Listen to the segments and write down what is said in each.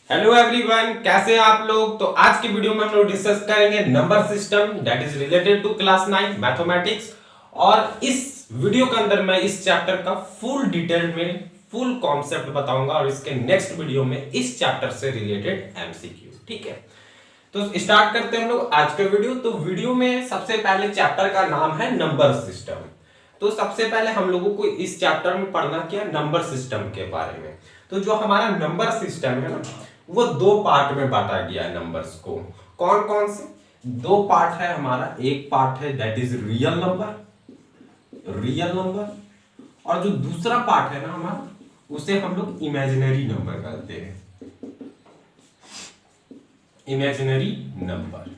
Hello everyone, कैसे हैं आप लोग। तो आज की वीडियो में हम लोग डिस्कस करेंगे number system that is related to class 9 mathematics. और इस वीडियो के अंदर मैं इस चैप्टर का फुल डिटेल में फुल कॉन्सेप्ट बताऊंगा और इसके नेक्स्ट वीडियो में इस चैप्टर से रिलेटेड एमसीक्यू। ठीक है, तो स्टार्ट करते हैं हम लोग आज का वीडियो। तो वीडियो में सबसे पहले चैप्टर का नाम है नंबर सिस्टम। तो सबसे पहले हम लोगों को इस चैप्टर में पढ़ना क्या, नंबर सिस्टम के बारे में। तो जो हमारा नंबर सिस्टम है ना, वो दो पार्ट में बांटा गया है नंबर्स को। कौन कौन से दो पार्ट है हमारा, एक पार्ट है दैट इज रियल नंबर, और जो दूसरा पार्ट है ना हमारा, उसे हम लोग इमेजिनरी नंबर कहते हैं, इमेजिनरी नंबर।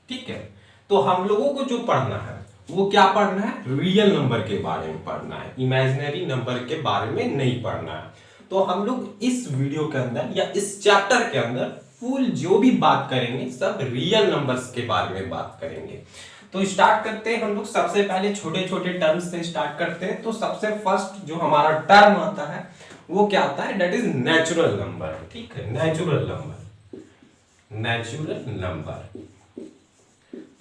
ठीक है, तो हम लोगों को जो पढ़ना है वो क्या पढ़ना है, रियल नंबर के बारे में पढ़ना है, इमेजिनरी नंबर के बारे में नहीं पढ़ना है। तो हम लोग इस वीडियो के अंदर या इस चैप्टर के अंदर फुल जो भी बात करेंगे सब रियल नंबर्स के बारे में बात करेंगे। तो स्टार्ट करते हैं हम लोग। सबसे पहले छोटे छोटे टर्म्स से स्टार्ट करते हैं। तो सबसे फर्स्ट जो हमारा टर्म आता है वो क्या आता है, दैट इज नेचुरल नंबर। ठीक है, नेचुरल नंबर।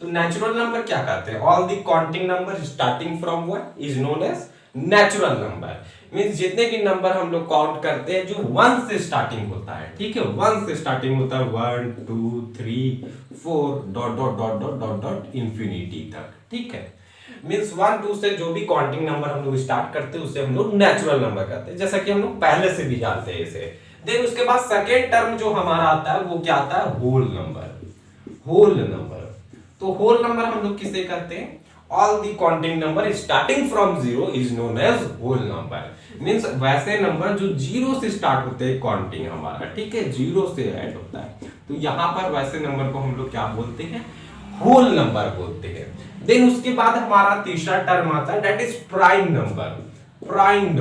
तो नेचुरल नंबर क्या कहते हैं, all the counting number starting from one is known as natural number. Means जितने भी नंबर हम लोग काउंट करते हैं जो वन से स्टार्टिंग होता है। ठीक है, वन से स्टार्टिंग होता है, 1 2 3 4 dot dot dot dot dot dot infinity तक। ठीक है, मींस 1 2 से जो भी काउंटिंग नंबर हम लोग स्टार्ट करते हैं उसे हम लोग नेचुरल नंबर कहते हैं, जैसा कि हम लोग पहले से भी जानते हैं इसे। देन उसके बाद सेकेंड टर्म जो हमारा आता है वो क्या आता है, होल नंबर। तो होल नंबर हम लोग किसे कहते हैं, all the counting number starting from zero is known as whole number. Means वैसे नंबर जो जीरो से स्टार्ट होते हैं काउंटिंग हमारा, ठीक है, जीरो से ऐड होता है, तो यहाँ पर वैसे नंबर को हम लोग क्या बोलते हैं, होल नंबर बोलते हैं। देन उसके बाद हमारा तीसरा टर्म आता है दैट इज प्राइम नंबर। तो प्राइम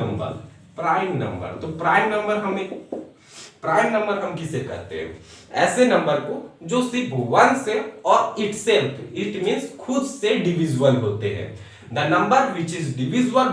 नंबर हम किसे कहते हैं, ऐसे नंबर को जो सिर्फ वन से और इट मींस खुद से डिविजिबल होते हैं। The number which is divisible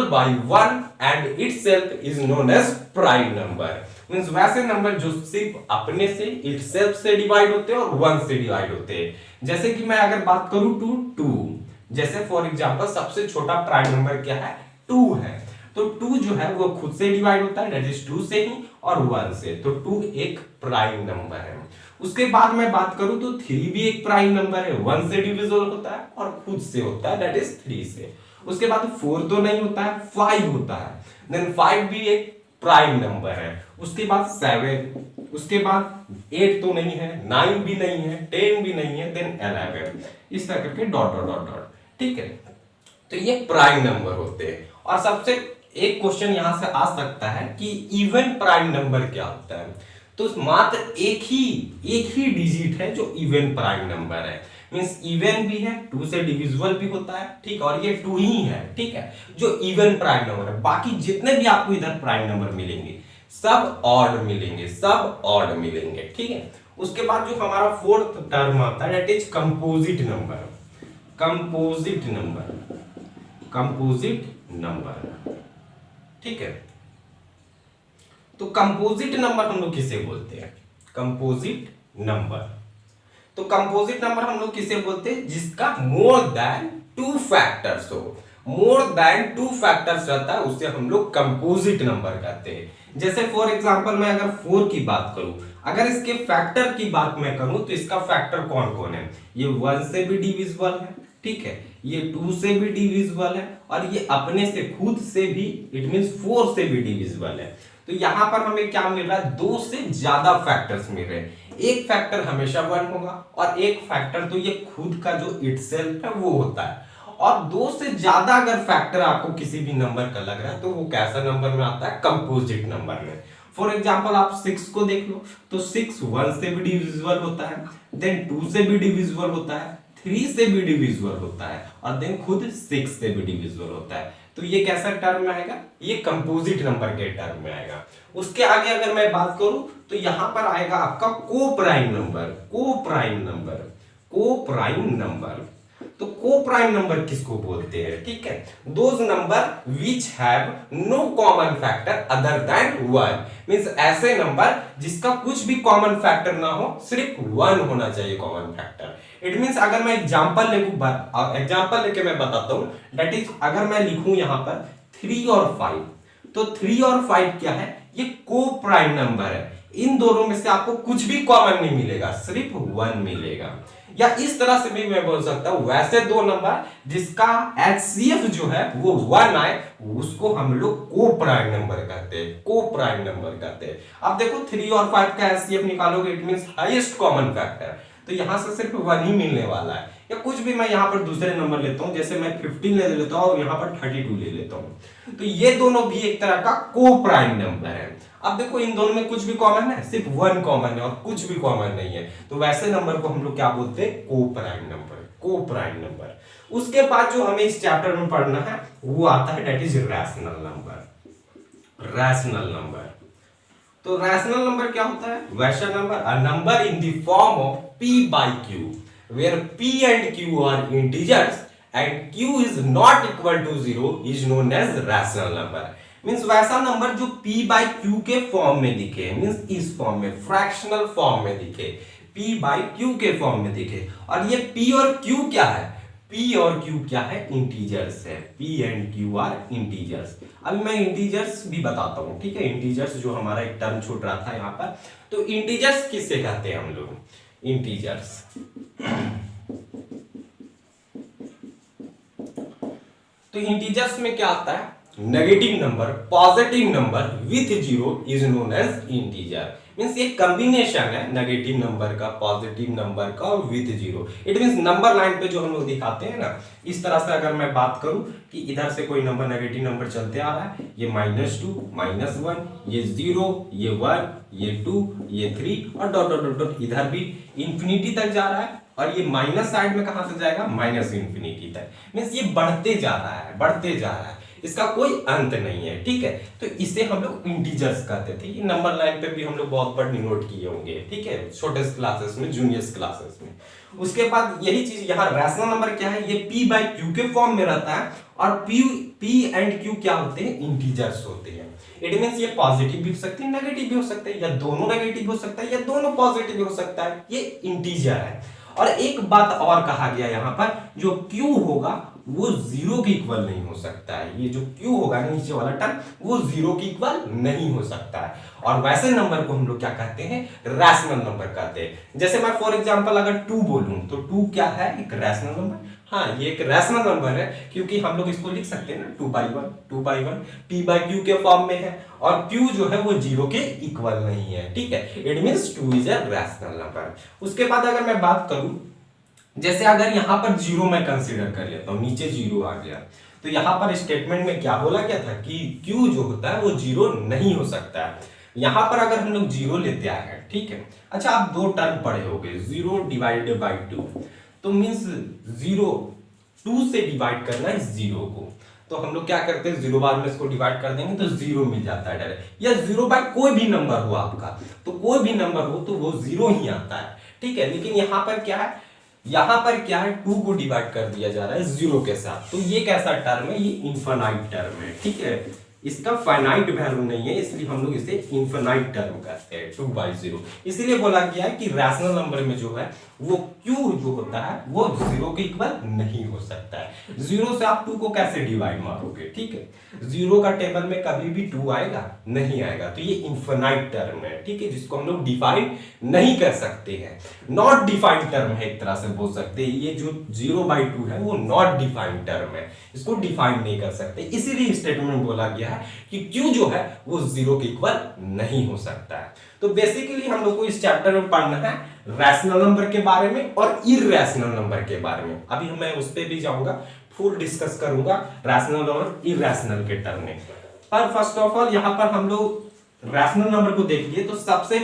by one and itself is known as prime number. Means वैसे नंबर जो सिर्फ अपने से इटसेल्फ से डिवाइड होते हैं और वन से डिवाइड होते हैं। जैसे कि मैं अगर बात करूं टू, जैसे फॉर एग्जांपल सबसे छोटा प्राइम नंबर क्या है, 2 है। तो 2 जो है वो खुद से डिवाइड होता है, दैट इज 2 से ही और 1 से, तो 2 एक प्राइम नंबर है। उसके बाद मैं बात करूं तो 3 भी एक प्राइम नंबर है, 1 से डिविजिबल होता है और खुद से होता है, दैट इज 3 से। उसके बाद 4 तो नहीं होता है, 5 होता है, देन 5 भी एक प्राइम नंबर है। उसके बाद 7, उसके बाद 8 तो नहीं है, 9 भी नहीं है, 10 भी नहीं है, देन 11, इस तरह करके डॉट डॉट डॉट डॉट। ठीक है, तो ये प्राइम नंबर होते हैं। और सबसे एक क्वेश्चन यहां से आ सकता है कि इवन प्राइम नंबर क्या होता है। तो मात्र एक ही डिजिट है जो इवन प्राइम नंबर है। मींस इवन भी है, 2 से डिविजिबल भी होता है, ठीक, और ये 2 ही है। ठीक है, जो इवन प्राइम नंबर है। बाकी जितने भी आपको इधर प्राइम नंबर मिलेंगे सब ऑड मिलेंगे। ठीक है, उसके बाद जो हमारा फोर्थ टर्म आता है दैट इज कंपोजिट नंबर। ठीक है, तो कंपोजिट नंबर हम लोग किसे बोलते हैं, कंपोजिट नंबर हम लोग किसे बोलते हैं, जिसका मोर देन 2 फैक्टर्स हो। मोर देन 2 फैक्टर्स रहता है उसे हम लोग कंपोजिट नंबर कहते हैं। जैसे फॉर एग्जांपल मैं अगर 4 की बात करूं, अगर इसके फैक्टर की बात मैं करूं तो इसका फैक्टर कौन कौन है, ये 1 से भी डिविजिबल है, ठीक है, ये 2 से भी डिविजिबल है, और ये अपने से खुद से भी इट मींस 4 से भी डिविजिबल है। तो यहां पर हमें क्या मिल रहा है, 2 से ज्यादा फैक्टर्स मिल रहे हैं। एक फैक्टर हमेशा 1 होगा और एक फैक्टर तो ये खुद का जो इटसेल्फ है वो होता है। और 2 से ज्यादा अगर फैक्टर आपको किसी भी नंबर का लग रहा है तो वो कैसा नंबर में आता है, कंपोजिट नंबर में। फॉर एग्जाम्पल आप 6 को देख लो, तो 6 1 से भी डिविजिबल होता है, देन 2 से भी डिविजिबल होता है, 3 से भी डिविजिबल होता है, और देन खुद 6 से भी डिविजिबल होता है। तो ये कैसा टर्म में आएगा, ये कंपोजिट नंबर के टर्म में आएगा। उसके आगे अगर मैं बात करूं तो यहां पर आएगा आपका को प्राइम नंबर। तो को प्राइम नंबर किसको बोलते हैं, ठीक है, those number which have no common factor other than 1, means ऐसे नंबर जिसका कुछ भी कॉमन फैक्टर ना हो, सिर्फ 1 होना चाहिए कॉमन फैक्टर। इट मींस अगर मैं एग्जांपल लेके मैं बताता हूं, दैट इज अगर मैं लिखूं यहां पर 3 और 5, तो 3 और 5 क्या है, ये को प्राइम नंबर है। इन दोनों में से आपको कुछ भी कॉमन नहीं मिलेगा, सिर्फ 1 मिलेगा। या इस तरह से भी मैं बोल सकता हूं, वैसे दो नंबर जिसका HCF जो है वो 1 आए, उसको हम लोग को प्राइम नंबर कहते हैं, को प्राइम नंबर कहते हैं। अब देखो 3 और 5 का HCF निकालोगे, it means highest common factor, तो यहां से सिर्फ 1 ही मिलने वाला है। या कुछ भी मैं यहां पर दूसरे नंबर लेता हूं, जैसे मैं 15 ले लेता हूं और यहां पर 32 ले लेता हूं, तो ये दोनों भी एक तरह का को प्राइम नंबर है। अब देखो इन दोनों में कुछ भी कॉमन है, सिर्फ 1 कॉमन है और कुछ भी कॉमन नहीं है, तो वैसे नंबर को हम लोग क्या बोलते हैं, को प्राइम नंबर, को प्राइम नंबर। उसके बाद जो हमें इस चैप्टर में पढ़ना है वो आता है that is rational number, rational number. तो रैशनल नंबर क्या होता है, वैसा number, a number in the form of p by q where p and q are integers and q is not equal to 0 is known as rational number। Means वैसा number जो p by q के form में दिखे, means इस form में, fractional form में दिखे, p by q के फॉर्म में दिखे। और ये p और q क्या है, p और q क्या है, इंटीजर्स है, p and q are integers. अभी मैं इंटीजर्स भी बताता हूं, ठीक है, इंटीजर्स जो हमारा एक टर्म छूट रहा था यहाँ पर, तो इंटीजर्स किससे कहते हैं हम लोग, इंटीजर्स। तो इंटीजर्स में क्या आता है, negative number, positive number with zero is known as integer. Means ये कॉम्बिनेशन है नेगेटिव नंबर का, पॉजिटिव नंबर का और with zero. It means number line पे जो हम लोग दिखाते हैं ना, इस तरह से अगर मैं बात करूं कि इधर से कोई नंबर नेगेटिव नंबर चलते आ रहा है, ये -2, -1, ये 0, ये 1, ये 2, ये 3 और डॉट डॉट डॉट डॉट इधर भी इंफिनिटी तक जा रहा है, और ये माइनस साइड में कहां से जाएगा, माइनस इंफिनिटी तक। मींस ये बढ़ते जा रहा है, बढ़ते जा रहा है, इसका कोई अंत नहीं है, ठीक है। तो इसे हम लोग इंटीजर्स कहते थे। ये नंबर लाइन पे भी हम लोग बहुत बार नोट किए होंगे, ठीक है, छोटे क्लासेस में, जूनियर्स क्लासेस में। उसके बाद यही चीज यहाँ रैशनल नंबर क्या है, ये p by q के फॉर्म में रहता है, और p एंड q क्या होते हैं, इंटीजर्स होते हैं। इट मींस ये पॉजिटिव भी हो सकते हैं, नेगेटिव भी हो सकते हैं, या दोनों नेगेटिव हो सकता है, या दोनों पॉजिटिव भी हो सकता है, ये इंटीजर है। और एक बात और कहा गया यहाँ पर, जो q होगा वो 0 के इक्वल नहीं हो सकता है। ये जो q होगा नीचे वाला टर्म, वो 0 के इक्वल नहीं हो सकता है। और वैसे नंबर को हम लोग क्या कहते हैं, रैशनल नंबर कहते हैं। जैसे मैं फॉर एग्जांपल अगर 2 बोलूं, तो 2 क्या है, एक रैशनल नंबर। हाँ, ये एक रैशनल नंबर है, क्योंकि हम लोग इसको लिख सकते हैं ना 2/1 p by q के फॉर्म में है, और q जो है वो 0 के इक्वल नहीं है, ठीक है। It means 2 is a rational number. उसके बाद अगर मैं बात करूं, जैसे अगर यहां पर 0 मैं कंसीडर कर लेता हूं, नीचे 0 आ गया, तो यहां पर स्टेटमेंट में क्या बोला गया था कि q जो होता है वो 0 नहीं हो सकता है। यहां पर अगर हम लोग 0 लेते आए हैं, ठीक है। अच्छा, आप दो टर्म पढ़े होंगे, 0 डिवाइडेड बाई 2, तो मींस 0 2 से डिवाइड करना है 0 को, तो हम लोग क्या करते हैं, 0 बार में इसको डिवाइड कर देंगे तो 0 मिल जाता है डायरेक्ट। या 0 बाय कोई भी नंबर हो आपका, तो कोई भी नंबर हो तो वो 0 ही आता है, ठीक है। लेकिन यहाँ पर क्या है, यहां पर क्या है, 2 को डिवाइड कर दिया जा रहा है 0 के साथ, तो ये कैसा टर्म है, ये इनफाइनाइट टर्म है, ठीक है। इसका फाइनाइट वैल्यू नहीं है, इसलिए हम लोग इसे इनफाइनाइट टर्म कहते हैं, 2/0। इसलिए बोला गया है कि रैशनल नंबर में जो है वो q जो होता है वो 0 के इक्वल नहीं हो सकता है। 0 से आप 2 को कैसे डिवाइड मारोगे, ठीक है, 0 का टेबल में कभी भी 2 आएगा नहीं आएगा, तो ये इनफाइनाइट टर्म है, ठीक है, जिसको हम लोग डिफाइन नहीं कर सकते हैं। नॉट डिफाइंड टर्म है, एक तरह से बोल सकते हैं। ये जो 0/2 है वो नॉट डिफाइंड टर्म है, इसको डिफाइन नहीं कर सकते। इसीलिए स्टेटमेंट में बोला गया है कि q जो है वो 0 के इक्वल नहीं हो सकता है। तो बेसिकली हम लोग को इस चैप्टर में पढ़ना है रैशनल नंबर के बारे में और इरैशनल नंबर के बारे में। अभी मैं उस पर भी जाऊंगा, फुल डिस्कस करूंगा रैशनल और इरैशनल के टर्म में। पर फर्स्ट ऑफ ऑल यहाँ पर हम लोग रैशनल नंबर को देख लिए, तो सबसे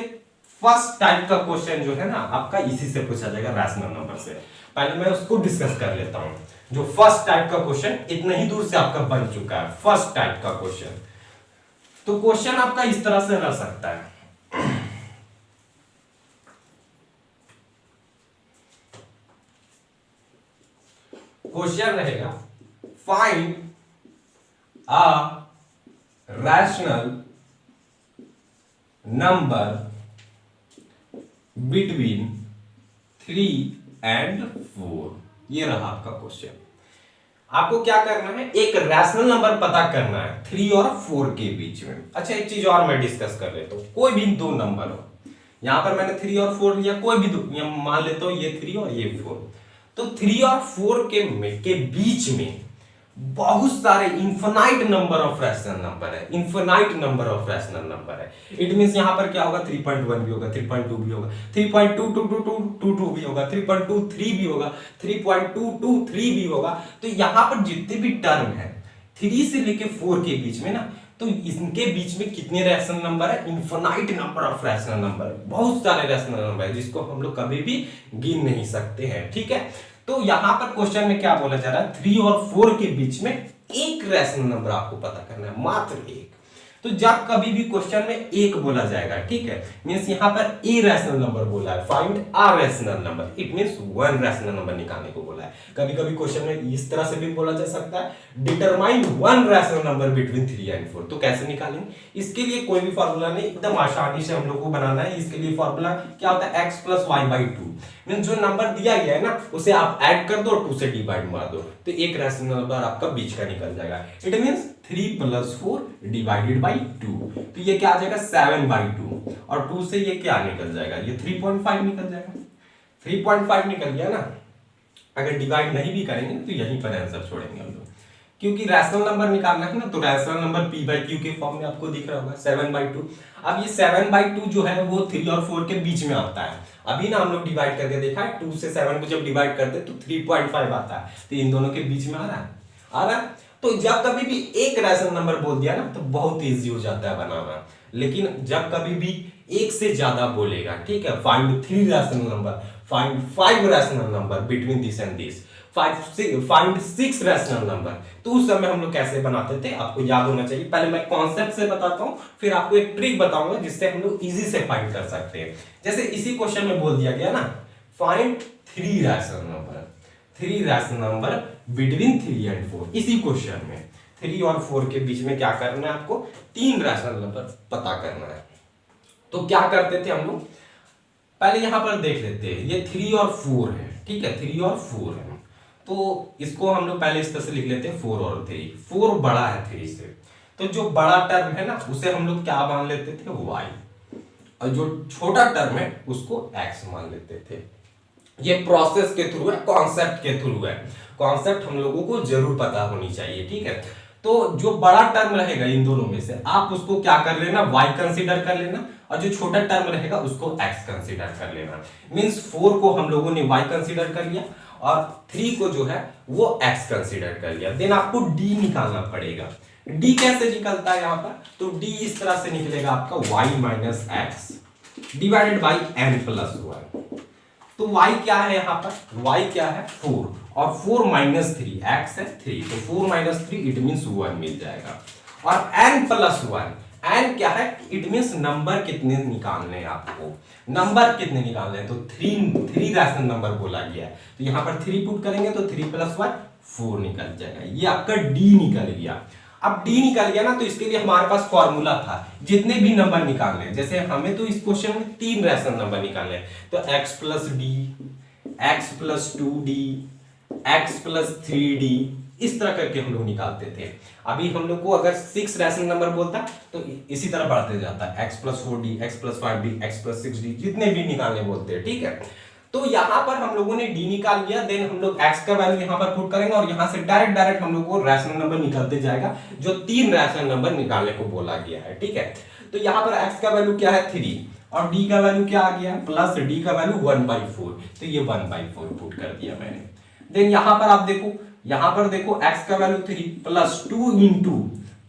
फर्स्ट टाइप का क्वेश्चन जो है ना आपका, इसी से पूछा जाएगा, रैशनल नंबर से। पहले मैं उसको डिस्कस कर लेता हूं। जो फर्स्ट टाइप का क्वेश्चन इतना ही दूर से आपका बन चुका है, फर्स्ट टाइप का क्वेश्चन। तो क्वेश्चन आपका इस तरह से रह सकता है, क्वेश्चन रहेगा find a rational number between 3 and 4। ये रहा आपका क्वेश्चन। आपको क्या करना है, एक रैशनल नंबर पता करना है 3 और 4 के बीच में। अच्छा एक चीज और मैं डिस्कस कर लेता हूं, कोई भी दो नंबर हो, यहां पर मैंने 3 और 4 लिया, कोई भी दो, मान लेता हूं ये 3 और ये 4, तो 3 और 4 के बीच में बहुत सारे infinite number of rational number है, infinite number of rational number है। इट मींस यहां पर क्या होगा, 3.1 भी होगा, 3.2 भी होगा, 3.2222 भी होगा, 3.23 भी होगा, 3.223 भी होगा। तो यहां पर जितने भी टर्म है 3 से लेके 4 के बीच में ना, तो इनके बीच में कितने रैशनल नंबर है, infinite number of rational number, बहुत सारे रैशनल नंबर है जिसको हम लोग कभी भी गिन नहीं सकते हैं। ठीक है, तो यहां पर क्वेश्चन में क्या बोला जा रहा है, 3 और 4 के बीच में एक रैशनल नंबर आपको पता करना है, मात्र एक। तो जब कभी भी क्वेश्चन में एक बोला जाएगा, ठीक है, मींस यहां पर ए रैशनल नंबर बोला है, find a rational number, it means one rational number निकालने को बोला है। कभी कभी क्वेश्चन में इस तरह से भी बोला जा सकता है, determine one rational number between 3 and 4। तो कैसे निकालेंगे, इसके लिए कोई भी फॉर्मूला नहीं, एकदम आसानी से हम लोग को बनाना है। इसके लिए फॉर्मूला क्या होता है, x + y/2, मींस जो नंबर दिया गया है ना उसे आप ऐड कर दो और 2 से डिवाइड मार दो, तो एक रैशनल नंबर आपका बीच का निकल जाएगा। इट मींस 3 + 4 डिवाइडेड बाई 2, तो ये क्या आ जाएगा 7/2, और 2 से ये क्या निकल जाएगा, ये 3.5 निकल जाएगा। 3.5 निकल गया ना। अगर डिवाइड नहीं भी करेंगे तो यहीं पर आंसर छोड़ेंगे हम लोग, क्योंकि रैशनल नंबर निकालना है ना, तो रैशनल नंबर p/q के फॉर्म में आपको दिख रहा होगा 7/2। अब ये 7/2 जो है वो 3 और 4 के बीच में आता है। अभी ना हम लोग डिवाइड करके देखा है, 2 से 7 को जब डिवाइड करते तो 3.5 आता है, तो इन दोनों के बीच में आ रहा है। तो जब कभी भी एक रैशनल नंबर बोल दिया ना तो बहुत इजी हो जाता है बनाना, लेकिन जब कभी भी एक से ज्यादा बोलेगा, ठीक है, find 3 rational number, find 5 rational number between this and this, find 6 rational number, तो उस समय हम लोग कैसे बनाते थे आपको याद होना चाहिए। पहले मैं कॉन्सेप्ट से बताता हूं, फिर आपको एक ट्रिक बताऊंगा जिससे हम लोग इजी से फाइंड कर सकते हैं। जैसे इसी क्वेश्चन में बोल दिया गया ना, find 3 rational number, 3 rational number between 3 and 4। इसी क्वेश्चन में 3 और 4 के बीच में क्या करना है, आपको 3 रैशनल नंबर पता करना है। तो क्या करते थे हम लोग, पहले यहां पर देख लेते हैं, ये 3 और 4 है, ठीक है, 3 और 4 है, तो इसको हम लोग पहले इस तरह से लिख लेते हैं 4 और 3। 4 बड़ा है 3 से, तो जो बड़ा टर्म है ना उसे हम लोग क्या मान लेते थे, y, और जो छोटा टर्म है उसको x मान लेते थे। ये प्रोसेस के थ्रू है, कॉन्सेप्ट के थ्रू है, कॉन्सेप्ट हम लोगों को जरूर पता होनी चाहिए, ठीक है। तो जो बड़ा टर्म रहेगा इन दोनों में से आप उसको क्या कर लेना, y कंसीडर कर लेना, और जो छोटा टर्म रहेगा उसको x कंसीडर कर लेना। मींस 4 को हम लोगों ने y कंसीडर कर लिया और 3 को जो है वो x कंसीडर कर लिया। देन आपको d निकालना पड़ेगा। d कैसे निकलता है यहाँ पर, तो d इस तरह से निकलेगा आपका y - x divided by n + 1। तो y क्या है यहाँ पर, y क्या है 4, और 4 - 3, x है 3, तो 4 - 3 इट मींस 1 मिल जाएगा। और n + 1, n क्या है, इट मींस नंबर कितने निकालने हैं आपको, नंबर कितने निकालने हैं, तो 3 रैशनल नंबर बोला गया है, तो यहाँ पर 3 पुट करेंगे तो 3 + 1 4 निकल जाएगा। ये आपका d निकल गया। अब d निकल गया ना, तो इसके लिए हमारे पास फॉर्मूला था, जितने भी नंबर निकालने, जैसे हमें तो इस क्वेश्चन में 3 रैशनल नंबर निकालने, तो x + d, x + 2d, x + 3d, इस तरह करके हम लोग निकालते थे। अभी हम लोग को अगर 6 रैशनल नंबर बोलता तो इसी तरह बढ़ते जाता है, x + 4d, x + 5d, x + 6d, जितने भी निकालने बोलते हैं, ठीक है। तो यहां पर हम लोगों ने d निकाल लिया, देन हम लोग x का वैल्यू यहां पर पुट करेंगे और यहां से डायरेक्ट हम लोग को रैशनल नंबर निकलते जाएगा, जो 3 रैशनल नंबर निकालने को बोला गया है, ठीक है। तो यहां पर x का वैल्यू क्या है 3, और d का वैल्यू क्या आ गया, प्लस d का वैल्यू 1/4, तो ये 1/4 पुट कर दिया मैंने। देन यहां पर आप देखो, यहां पर देखो x का वैल्यू 3 प्लस 2 इंटू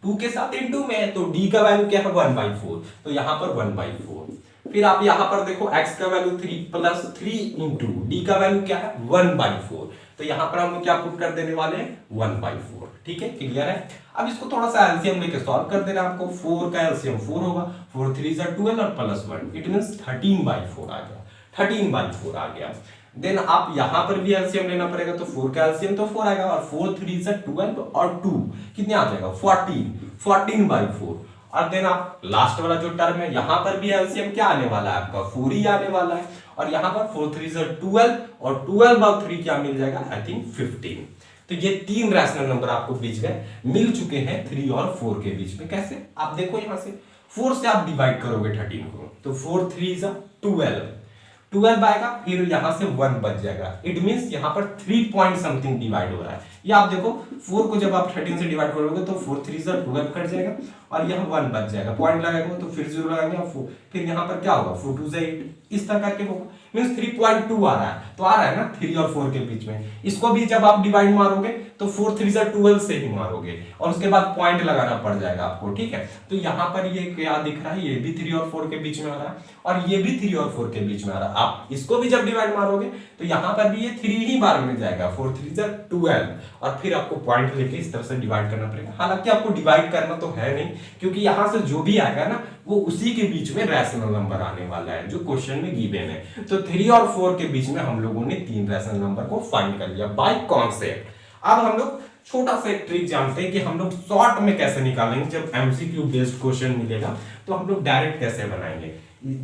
2 के साथ इंटू में, तो d का वैल्यू क्या है 1/4, तो यहां पर 1/4। फिर आप यहां पर देखो x का वैल्यू 3 प्लस 3 इंटू d का वैल्यू क्या है 1/4, तो यहां पर हम क्या पुट कर देने वाले हैं 1/4, ठीक है, क्लियर है। अब इसको थोड़ा सा एलसीएम लेके सॉल्व कर देना आपको, 4 का एलसीएम 4 होगा, 4 3 12 और प्लस 1, इट मींस 13/4 आ गया, 13/4 आ गया। देन आप यहां पर भी एलसीएम लेना पड़ेगा, तो 4 का एलसीएम तो 4 आएगा, और 4 3 से 12 और 2 कितने आ जाएगा 14/4। और देन आप लास्ट वाला जो टर्म है यहां पर भी एलसीएम क्या आने वाला है आपका 4 ही आने वाला है, और यहां पर 4 3 से 12 और 12/3 क्या मिल जाएगा आई थिंक 15। तो ये तीन रैशनल नंबर आपको बीच में मिल चुके हैं 3 और 4 के बीच में। कैसे आप देखो यहां से 4 से आप डिवाइड करोगे 13 को, तो 4 3 से 12 आएगा, फिर यहां से 1 बच जाएगा। इट मींस यहां पर 3 पॉइंट समथिंग डिवाइड हो रहा है। ये आप देखो 4 को जब आप 13 से डिवाइड करोगे तो 4 3 से 12 कट जाएगा, और यहाँ 1 बच जाएगा। पॉइंट लगाएंगे तो फिर 0 लगाएंगे और 4, फिर यहाँ पर क्या होगा 4 2 से 8, इस तरह करके होगा। मींस 3.2 आ रहा है, तो आ रहा है ना 3 और 4 के बीच में। इसको भी जब आप डिवाइड मारोगे तो 4 3 से 12 से ही मारोगे, और उसके बाद पॉइंट लगाना पड़ जाएगा आपको, ठीक है। तो यहाँ पर ये क्या दिख रहा है, ये भी 3 और 4 के बीच में आ रहा है, और ये भी 3 और 4 के बीच में आ रहा है। आप इसको भी जब डिवाइड मारोगे तो यहाँ पर भी ये 3 ही बार में जाएगा, 4 3 से 12, और फिर आपको पॉइंट लेके इस तरह से डिवाइड करना पड़ेगा। हालांकि आपको डिवाइड करना तो है नहीं, क्योंकि यहाँ से जो भी आएगा ना वो उसी के बीच में रैशनल नंबर आने वाला है जो क्वेश्चन में गिवन है। तो 3 और 4 के बीच में हम लोगों ने 3 रैशनल नंबर को फाइंड कर लिया बाय कॉन्सेप्ट। अब हम लोग छोटा सा एक ट्रिक जानते हैं कि हम लोग शॉर्ट में कैसे निकालेंगे। जब एमसीक्यू बेस्ड क्वेश्चन मिलेगा तो हम लोग डायरेक्ट कैसे बनाएंगे।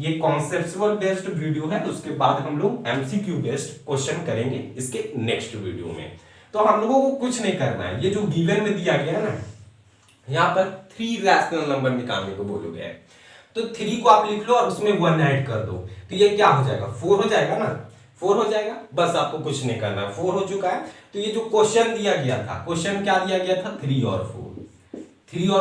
ये कॉन्सेप्चुअल बेस्ड वीडियो है, उसके बाद हम लोग एमसीक्यू बेस्ड क्वेश्चन करेंगे इसके नेक्स्ट वीडियो में। तो हम लोगों को कुछ नहीं करना है, ये जो गिवन में दिया गया है ना, यहाँ पर 3 रैशनल नंबर निकालने को बोलोगे है, तो 3 को आप लिख लो और उसमें 1 ऐड कर दो, तो ये क्या हो जाएगा 4 हो जाएगा ना, 4 हो जाएगा। बस आपको कुछ नहीं करना है, 4 हो चुका है। तो ये जो क्वेश्चन दिया गया था, क्वेश्चन क्या दिया गया था 3 और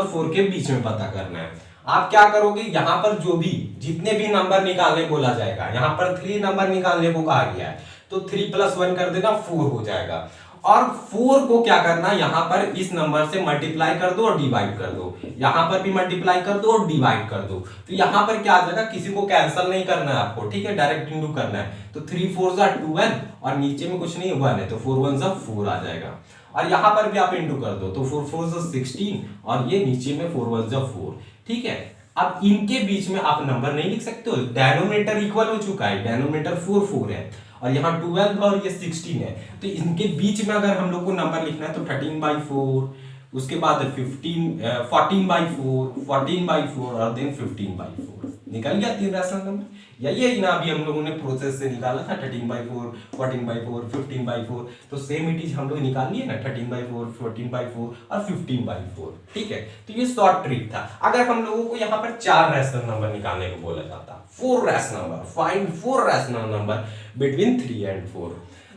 4 के बीच में पता करना है। आप क्या करोगे, यहाँ पर जो भी जितने भी नंबर निकालने बोला जाएगा, यहाँ पर 3 नंबर निकालने को कहा गया है, तो 3 + 1 कर देना 4 हो जाएगा। और 4 को क्या करना, यहाँ पर इस नंबर से मल्टीप्लाई कर दो और डिवाइड कर दो, यहाँ पर भी मल्टीप्लाई कर दो और डिवाइड कर दो। तो यहाँ पर क्या आ जाएगा, किसी को कैंसिल नहीं करना है आपको, ठीक है, डायरेक्ट इंटू करना है। तो 3 4 = 12 और नीचे में कुछ नहीं 1 है, तो 4 1 = 4 आ जाएगा। और यहाँ पर भी आप इंटू कर दो, तो 4 4 = 16 और ये नीचे में 4 1 = 4, ठीक है। अब इनके बीच में आप नंबर नहीं लिख सकते हो, डेनोमिनेटर इक्वल हो चुका है, डेनोमिनेटर 4 4 है और यहाँ 12 और ये 16 है। तो इनके बीच में अगर हम लोग को नंबर लिखना है तो 13/4, उसके बाद 14/4, 14/4 और देन 15/4 निकल गया 3 रैशनल नंबर। यही ना अभी हम लोगों ने प्रोसेस से निकाला था 13/4, 14/4, 15/4। तो सेम ही चीज हम लोग निकाल लिए ना 13/4, 14/4 और 15/4, ठीक है। तो ये शॉर्ट ट्रिक था। अगर हम लोगों को यहाँ पर 4 रैशनल नंबर निकालने को बोला जाता, 4 rational number, find 4 rational number between 3 and 4,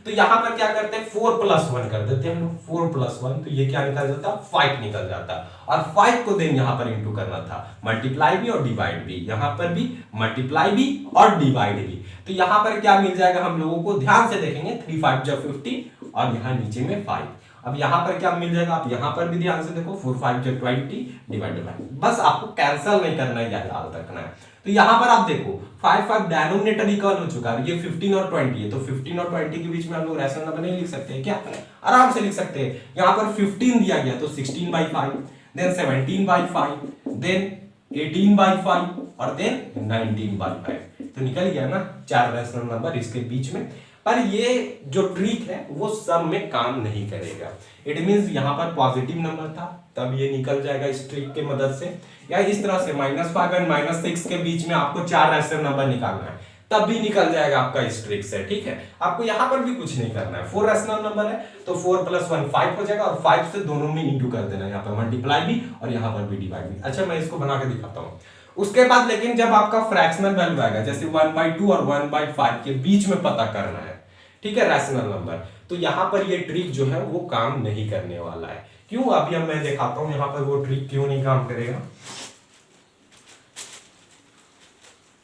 तो यहां पर क्या करते हैं 4 + 1 कर देते हैं हम लोग, 4 + 1, तो ये क्या निकल जाता 5 निकल जाता। और 5 को देन यहां पर इंटू करना था, मल्टीप्लाई भी और डिवाइड भी, यहां पर भी मल्टीप्लाई भी और डिवाइड भी। तो यहां पर क्या मिल जाएगा हम लोगों को, ध्यान से देखेंगे 3 5 = 50 और यहां नीचे में 5। अब यहां पर क्या मिल जाएगा, आप यहां पर भी ध्यान से देखो 4 5 = 20 डिवाइडेड बाय, बस आपको कैंसिल नहीं करना है, याद रखना है। तो यहां पर आप देखो 5 5 डेनोमिनेटर इक्वल हो चुका है, ये 15 और 20 है, तो 15 और 20 के बीच में हम लोग रैशनल नंबर नहीं लिख सकते हैं क्या, आराम से लिख सकते हैं। यहां पर 15 दिया गया तो 16/5, देन 17/5, देन 18/5 और देन 19/5, तो निकल गया ना 4 रैशनल नंबर इसके बीच में। पर ये जो ट्रिक है वो सब में काम नहीं करेगा। इट मींस यहाँ पर पॉजिटिव नंबर था तब ये निकल जाएगा इस ट्रिक के मदद से, या इस तरह से -5 और -6 के बीच में आपको 4 रैशनल नंबर निकालना है तब भी निकल जाएगा आपका इस ट्रिक से, ठीक है। आपको यहाँ पर भी कुछ नहीं करना है, 4 रैशनल नंबर है तो 4 + 1 5 हो जाएगा और 5 से दोनों में इंटू कर देना, यहाँ पर मल्टीप्लाई भी और यहाँ पर भी डिवाइड भी। अच्छा मैं इसको बना के दिखाता हूँ। उसके बाद लेकिन जब आपका फ्रैक्शनल वैल्यू आएगा, जैसे 1/2 और 1/5 के बीच में पता करना है, ठीक है, रैशनल नंबर, तो यहां पर ये ट्रिक जो है वो काम नहीं करने वाला है। क्यों, अभी अब मैं दिखाता हूं यहां पर वो ट्रिक क्यों नहीं काम करेगा।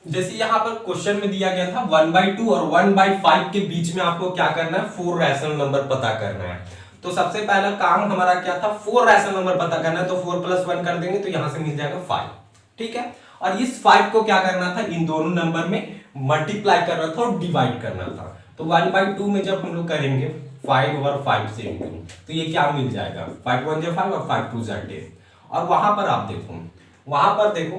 जैसे यहां पर क्वेश्चन में दिया गया था 1/2 और 1/5 के बीच में आपको क्या करना है, 4 रैशनल नंबर पता करना है। तो सबसे पहला काम हमारा क्या था, 4 रैशनल नंबर पता करना है, तो 4 + 1 कर देंगे तो यहां से मिल जाएगा 5, ठीक है। और इस 5 को क्या करना था, इन दोनों नंबर में मल्टीप्लाई करना था और डिवाइड करना था। तो 1/2 में जब हम लोग करेंगे 5 और 5 से इंटू, तो ये क्या मिल जाएगा 5 1 = 5 और 5 2 = 10। और वहां पर आप देखो, वहां पर देखो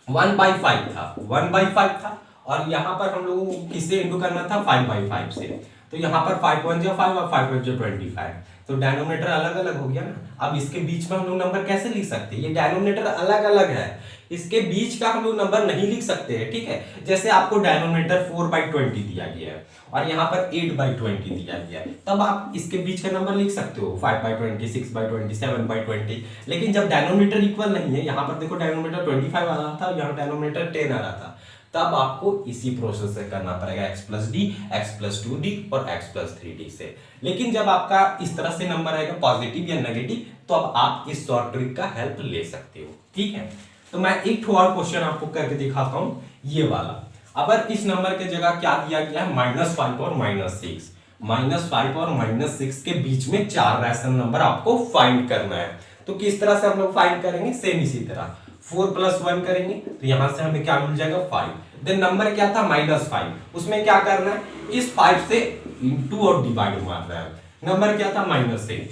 1/5 था, 1/5 था और यहाँ पर हम लोगों को किससे इंटू करना था 5/5 से। तो यहाँ पर 5 1 जा 5 और 5 5 जा 25, तो डिनोमिनेटर अलग अलग हो गया ना। अब इसके बीच में हम लोग नंबर कैसे लिख सकते हैं, ये डिनोमिनेटर अलग अलग है, इसके बीच का हम लोग नंबर नहीं लिख सकते हैं, ठीक है। जैसे आपको डिनोमिनेटर 4/20 दिया गया है और यहाँ पर 8/20 दिया गया है, तब आप इसके बीच का नंबर लिख सकते हो 5/20, 6/20, 7/20। लेकिन जब डिनोमिनेटर इक्वल नहीं है, यहाँ पर देखो डिनोमिनेटर 25 आ रहा था, यहाँ डिनोमिनेटर 10 आ रहा था, तब आपको इसी प्रोसेस से करना पड़ेगा x + d, x + 2d और x + 3d से। लेकिन जब आपका इस तरह से नंबर आएगा पॉजिटिव या नेगेटिव, तो अब आप इस शॉर्ट ट्रिक का हेल्प ले सकते हो, ठीक है। तो मैं एक और क्वेश्चन आपको करके दिखाता हूं, ये वाला। अगर इस नंबर के जगह क्या दिया गया है -5 और -6, -5 और -6 के बीच में 4 रैशनल नंबर आपको फाइंड करना है। तो किस तरह से हम लोग फाइंड करेंगे, सेम इसी तरह 4 + 1 करेंगे, तो यहां से हमें क्या मिल जाएगा 5। देन नंबर क्या था -5, उसमें क्या करना है, इस 5 से इंटू और डिवाइड मारना है। नंबर क्या था -6,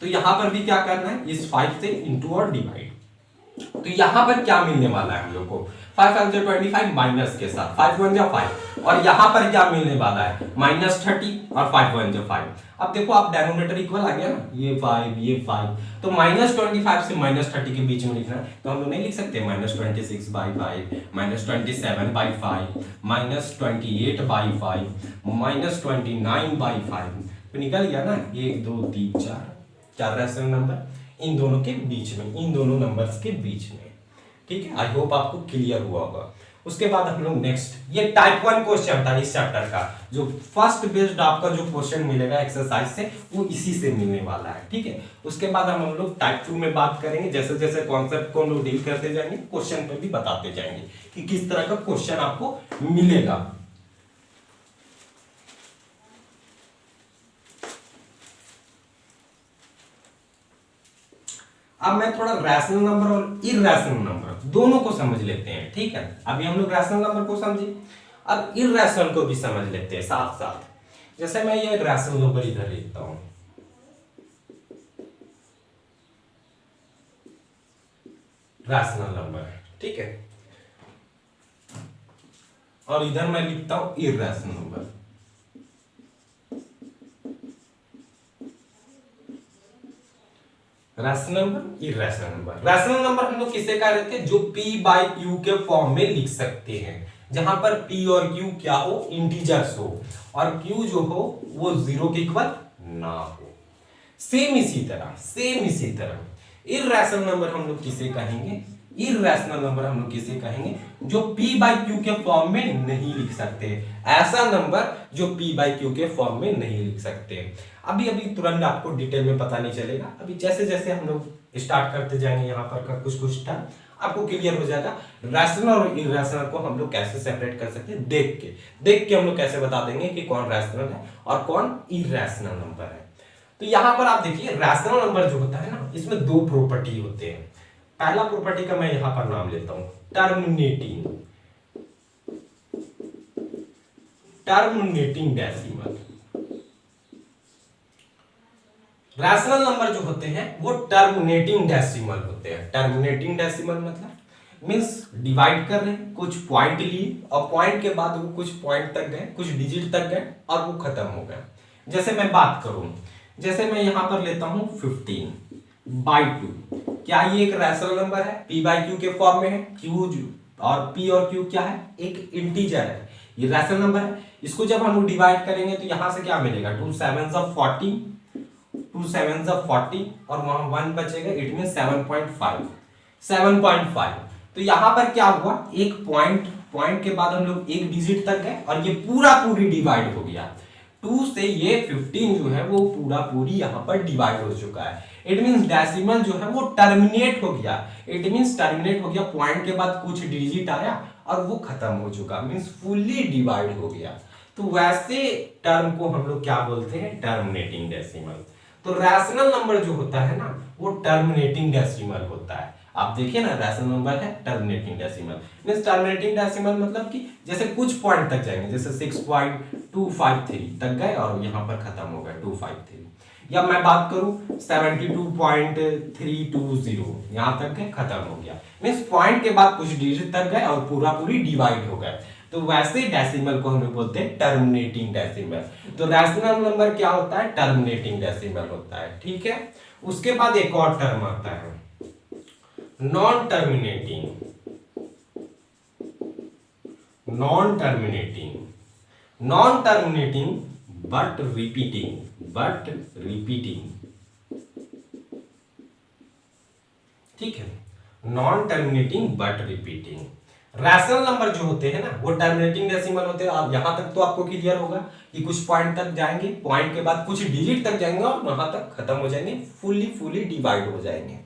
तो यहां पर भी क्या करना है, इस 5 से इंटू और डिवाइड। तो यहां पर क्या मिलने वाला है हम लोग को, 5 5 जा 25 माइनस के साथ 5 1 जा 5, और यहां पर क्या मिलने वाला है -30 और 5 1 जा 5। अब देखो आप डिनोमिनेटर इक्वल आ गया ना, ये 5 ये 5, तो -25 से -30 के बीच में लिखना है, तो हम लोग नहीं लिख सकते -26/5, -27/5, -28/5, -29/5, तो निकल गया ना 1 2 3 4 रैशनल नंबर इन दोनों के बीच में, इन दोनों नंबर्स के बीच में, ठीक है। आई होप आपको क्लियर हुआ होगा। उसके बाद हम लोग नेक्स्ट, ये टाइप 1 क्वेश्चन था इस चैप्टर का, जो फर्स्ट बेस्ड आपका जो क्वेश्चन मिलेगा एक्सरसाइज से, वो इसी से मिलने वाला है, ठीक है। उसके बाद हम लोग टाइप 2 में बात करेंगे, जैसे जैसे कॉन्सेप्ट को हम लोग डील करते जाएंगे, क्वेश्चन पे भी बताते जाएंगे कि किस तरह का क्वेश्चन आपको मिलेगा। अब मैं थोड़ा रैशनल नंबर और इरैशनल नंबर दोनों को समझ लेते हैं, ठीक है। अभी हम लोग रैशनल नंबर को समझे, अब इरैशनल को भी समझ लेते हैं साथ साथ। जैसे मैं ये रैशनल नंबर इधर लिखता हूं, रैशनल नंबर, ठीक है, और इधर मैं लिखता हूं irrational number. Rational number, irrational number. Rational number हम लोग किसे कह रहे थे, जो p/q के फॉर्म में लिख सकते हैं, जहां पर p और q क्या हो, इंटीजर्स हो, और q जो हो वो 0 के इक्वल ना हो। सेम इसी तरह इरैशनल नंबर हम लोग किसे कहेंगे, इरैशनल नंबर हम लोग किसे कहेंगे, जो p/q के फॉर्म में नहीं लिख सकते, ऐसा नंबर जो p/q के फॉर्म में नहीं लिख सकते। अभी अभी तुरंत आपको डिटेल में पता नहीं चलेगा, अभी जैसे जैसे हम लोग स्टार्ट करते जाएंगे यहाँ पर का कुछ टाइम आपको क्लियर हो जाएगा। रैशनल और इरैशनल को हम लोग कैसे सेपरेट कर सकते हैं, देख के हम लोग कैसे बता देंगे कि कौन रैशनल है और कौन इरैशनल नंबर है। तो यहाँ पर आप देखिए रैशनल नंबर जो होता है ना, इसमें 2 प्रॉपर्टी होते हैं। पहला प्रॉपर्टी का मैं यहां पर नाम लेता हूं टर्मिनेटिंग डेसिमल। रैशनल नंबर जो होते हैं वो टर्मिनेटिंग डेसिमल होते हैं। टर्मिनेटिंग डेसिमल मतलब मींस डिवाइड कर रहे हैं, कुछ पॉइंट लिए और पॉइंट के बाद वो कुछ पॉइंट तक गए, कुछ डिजिट तक गए और वो खत्म हो गया। जैसे मैं बात करूं, जैसे मैं यहां पर लेता हूं 15/2, क्या ये एक रैशनल नंबर है, p/q के फॉर्म में है, q और p और q क्या है, एक इंटीजर है, ये रैशनल नंबर है। इसको जब हम लोग डिवाइड करेंगे तो यहां से क्या मिलेगा, 2 7 14, 2 7 40 और वहां 1 बचेगा, इट मीन 7.5। तो यहां पर क्या हुआ, एक पॉइंट के बाद हम लोग एक डिजिट तक गए और ये पूरी डिवाइड हो गया। 2 से ये 15 जो है वो पूरी यहां पर डिवाइड हो चुका है। इट मींस डेसिमल जो है वो टर्मिनेट हो गया, पॉइंट के बाद कुछ डिजिट आया और वो खत्म हो चुका, मींस फुल्ली डिवाइड हो गया। तो वैसे टर्म को हम लोग क्या बोलते हैं, टर्मिनेटिंग डेसिमल। तो रैशनल नंबर जो होता है ना वो टर्मिनेटिंग डेसिमल होता है। आप देखिए ना, रैशनल नंबर है terminating decimal, means terminating decimal मतलब कि जैसे कुछ पॉइंट तक जाएंगे, जैसे 6.253 तक गए और यहां पर खत्म हो गए 253, या मैं बात करूं 72.320 यहां तक गए खत्म हो गया, मींस पॉइंट के बाद कुछ डिजिट तक गए और पूरी डिवाइड हो गए। तो वैसे डेसिमल को हम लोग बोलते हैं टर्मिनेटिंग डेसिमल। तो रैशनल नंबर क्या होता है? टर्मिनेटिंग डेसिमल होता है, ठीक है। उसके बाद एक और टर्म आता है non terminating, non terminating, non terminating but repeating, but repeating, ठीक है। Non terminating but repeating. Rational number जो होते हैं ना वो टर्मिनेटिंग डेसिमल होते हैं। आप यहां तक तो आपको क्लियर होगा कि कुछ पॉइंट तक जाएंगे, पॉइंट के बाद कुछ डिजिट तक जाएंगे और वहां तक खत्म हो जाएंगे, फुली डिवाइड हो जाएंगे।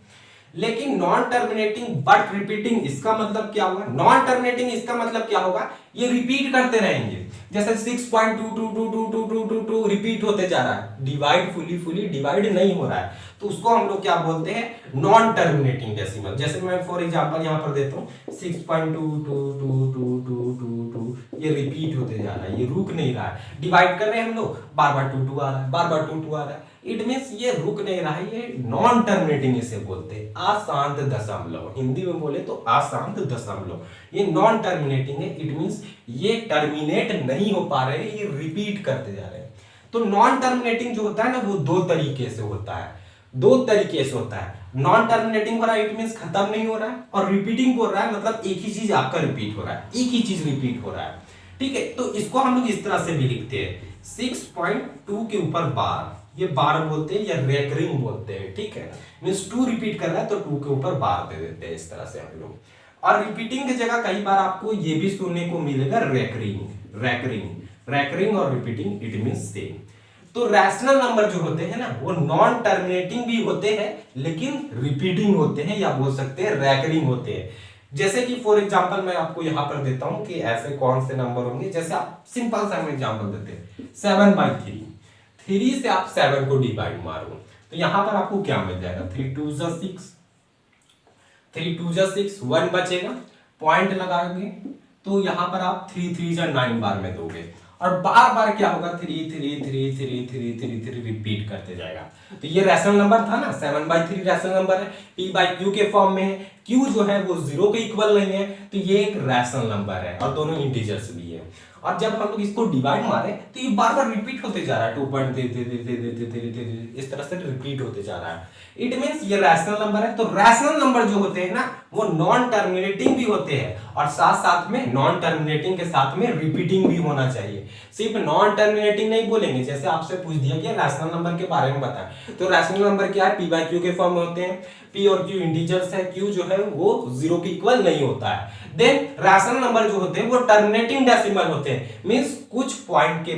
लेकिन नॉन टर्मिनेटिंग बट रिपीटिंग, इसका मतलब क्या होगा? नॉन टर्मिनेटिंग इसका मतलब क्या होगा? ये रिपीट करते रहेंगे, जैसे 6.222222 रिपीट होते जा रहा है, डिवाइड फुली डिवाइड नहीं हो रहा है, तो उसको हम लोग क्या बोलते हैं? Non terminating decimal. जैसे मैं फॉर एग्जांपल यहां पर देता हूं 6.222222, ये रिपीट होते जा रहा है, ये रुक नहीं रहा है, डिवाइड कर रहे हैं हम लोग, बार बार 22 आ रहा है, बार बार 22 आ रहा है, इट मींस ये रुक नहीं रहा है, ये नॉन टर्मिनेटिंग इसे बोलते हैं, अशांत दशमलव, हिंदी में बोले तो अशांत दशमलव, ये नॉन टर्मिनेटिंग है, इट मींस ये टर्मिनेट नहीं हो पा रहे, ये रिपीट करते जा रहे हैं। तो नॉन टर्मिनेटिंग जो होता है ना वो दो तरीके से होता है, दो तरीके से होता है। नॉन टर्मिनेटिंग हो रहा है, इट मींस खत्म नहीं हो रहा है, और रिपीटिंग हो रहा है मतलब एक ही चीज आपका रिपीट हो रहा है, एक ही चीज रिपीट हो रहा है, ठीक है। तो इसको हम लोग इस तरह से भी लिखते हैं 6.2 के ऊपर बार, ये बार बोलते हैं या रेकरिंग बोलते हैं, ठीक है। मींस 2 रिपीट कर रहा है तो 2 के ऊपर बार दे देते हैं, इस तरह से हम लोग। और रिपीटिंग की जगह कई बार आपको ये भी सुनने को मिलेगा रेकरिंग, रेकरिंग, रेकरिंग और रिपीटिंग इट मींस सेम। तो रैशनल नंबर जो होते हैं ना वो नॉन टर्मिनेटिंग भी होते हैं लेकिन रिपीटिंग होते हैं, या बोल सकते हैं रैकरिंग होते हैं। जैसे कि फॉर एग्जांपल मैं आपको यहां पर देता हूं कि ऐसे कौन से नंबर होंगे, जैसे आप सिंपल सा एग्जांपल देते हैं 7/3, 3 से आप 7 को डिवाइड मारो तो यहां पर आपको क्या मिल जाएगा? 3 2 6, 3 2 6, 1 बचेगा, पॉइंट लगाओगे तो यहां पर आप 3 3 9 बार में दोगे, और बार बार क्या होगा? 3 3 3 3 3 3 3 रिपीट करते जाएगा। तो ये रैशनल नंबर था ना, 7/3 रैशनल नंबर है, p/q के फॉर्म में है, q जो है वो 0 के इक्वल नहीं है, तो ये एक रैशनल नंबर है और दोनों इंटीजर्स भी है। और जब हम लोग इसको डिवाइड मारे तो ये बार बार रिपीट होते जा रहा है, 2.3 इस तरह से रिपीट होते जा रहा है, इट मींस ये रैशनल नंबर है। तो रैशनल नंबर जो होते हैं ना वो नॉन टर्मिनेटिंग भी होते हैं और साथ साथ में नॉन टर्मिनेटिंग के साथ में रिपीटिंग भी होना चाहिए। सिर्फ नॉन टर्मिनेटिंग नहीं बोलेंगे, जैसे आपसे पूछ दिया गया रैशनल नंबर के बारे में बताएं, तो रैशनल नंबर क्या है? p/q के फॉर्म में होते हैं, p और q इंटीजर्स है, q जो है वो 0 के इक्वल नहीं होता है। देन रैशनल नंबर जो होते हैं वो टर्मिनेटिंग डेसिमल होते हैं, मींस कुछ पॉइंट के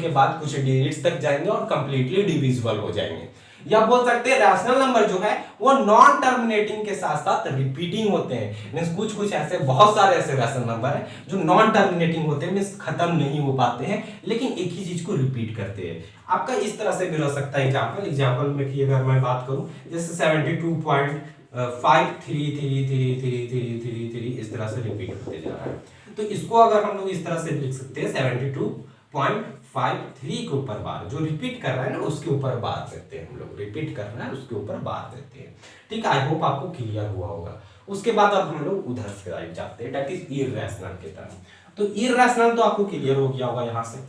बाद कुछ डिजिट्स तक जाएंगे और कंप्लीटली डिविजिबल हो जाएंगे। या बोल सकते हैं रैशनल नंबर जो है वो नॉन टर्मिनेटिंग के साथ साथ रिपीटिंग होते हैं, मींस कुछ ऐसे बहुत सारे ऐसे रैशनल नंबर है जो नॉन टर्मिनेटिंग होते हैं, मींस खत्म नहीं हो पाते हैं लेकिन एक ही चीज को रिपीट करते हैं। आपका इस तरह से भी हो सकता है एग्जांपल में कि अगर मैं बात करूं जैसे 72.5333333 इस तरह से रिपीट होते जा रहा है, तो इसको अगर हम लोग इस तरह से लिख सकते हैं 72.53 के ऊपर बार, जो रिपीट कर रहा है ना उसके ऊपर बार देते हैं हम लोग, रिपीट कर रहा है उसके ऊपर बार देते हैं, ठीक है। आई होप आपको क्लियर हुआ होगा। उसके बाद अब हम लोग उधर से जाते हैं, दैट इज इररेशनल की तरफ। तो इररेशनल तो आपको क्लियर हो गया होगा यहाँ से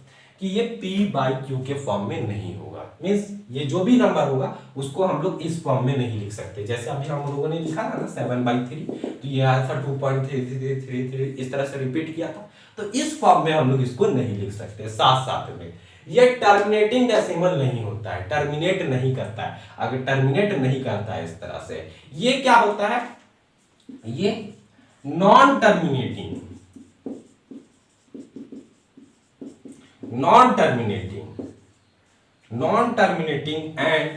कि ये p/q के फॉर्म में नहीं होगा, मींस ये जो भी नंबर होगा उसको हम लोग इस फॉर्म में नहीं लिख सकते। जैसे अभी हम लोगों ने लिखा था ना 7/3, तो ये आया था 2.3333 इस तरह से रिपीट किया था, तो इस फॉर्म में हम लोग इसको नहीं लिख सकते। साथ साथ में ये टर्मिनेटिंग डेसिमल नहीं होता है, टर्मिनेट नहीं करता है। अगर टर्मिनेट नहीं करता है इस तरह से, ये क्या होता है? ये non terminating, non terminating and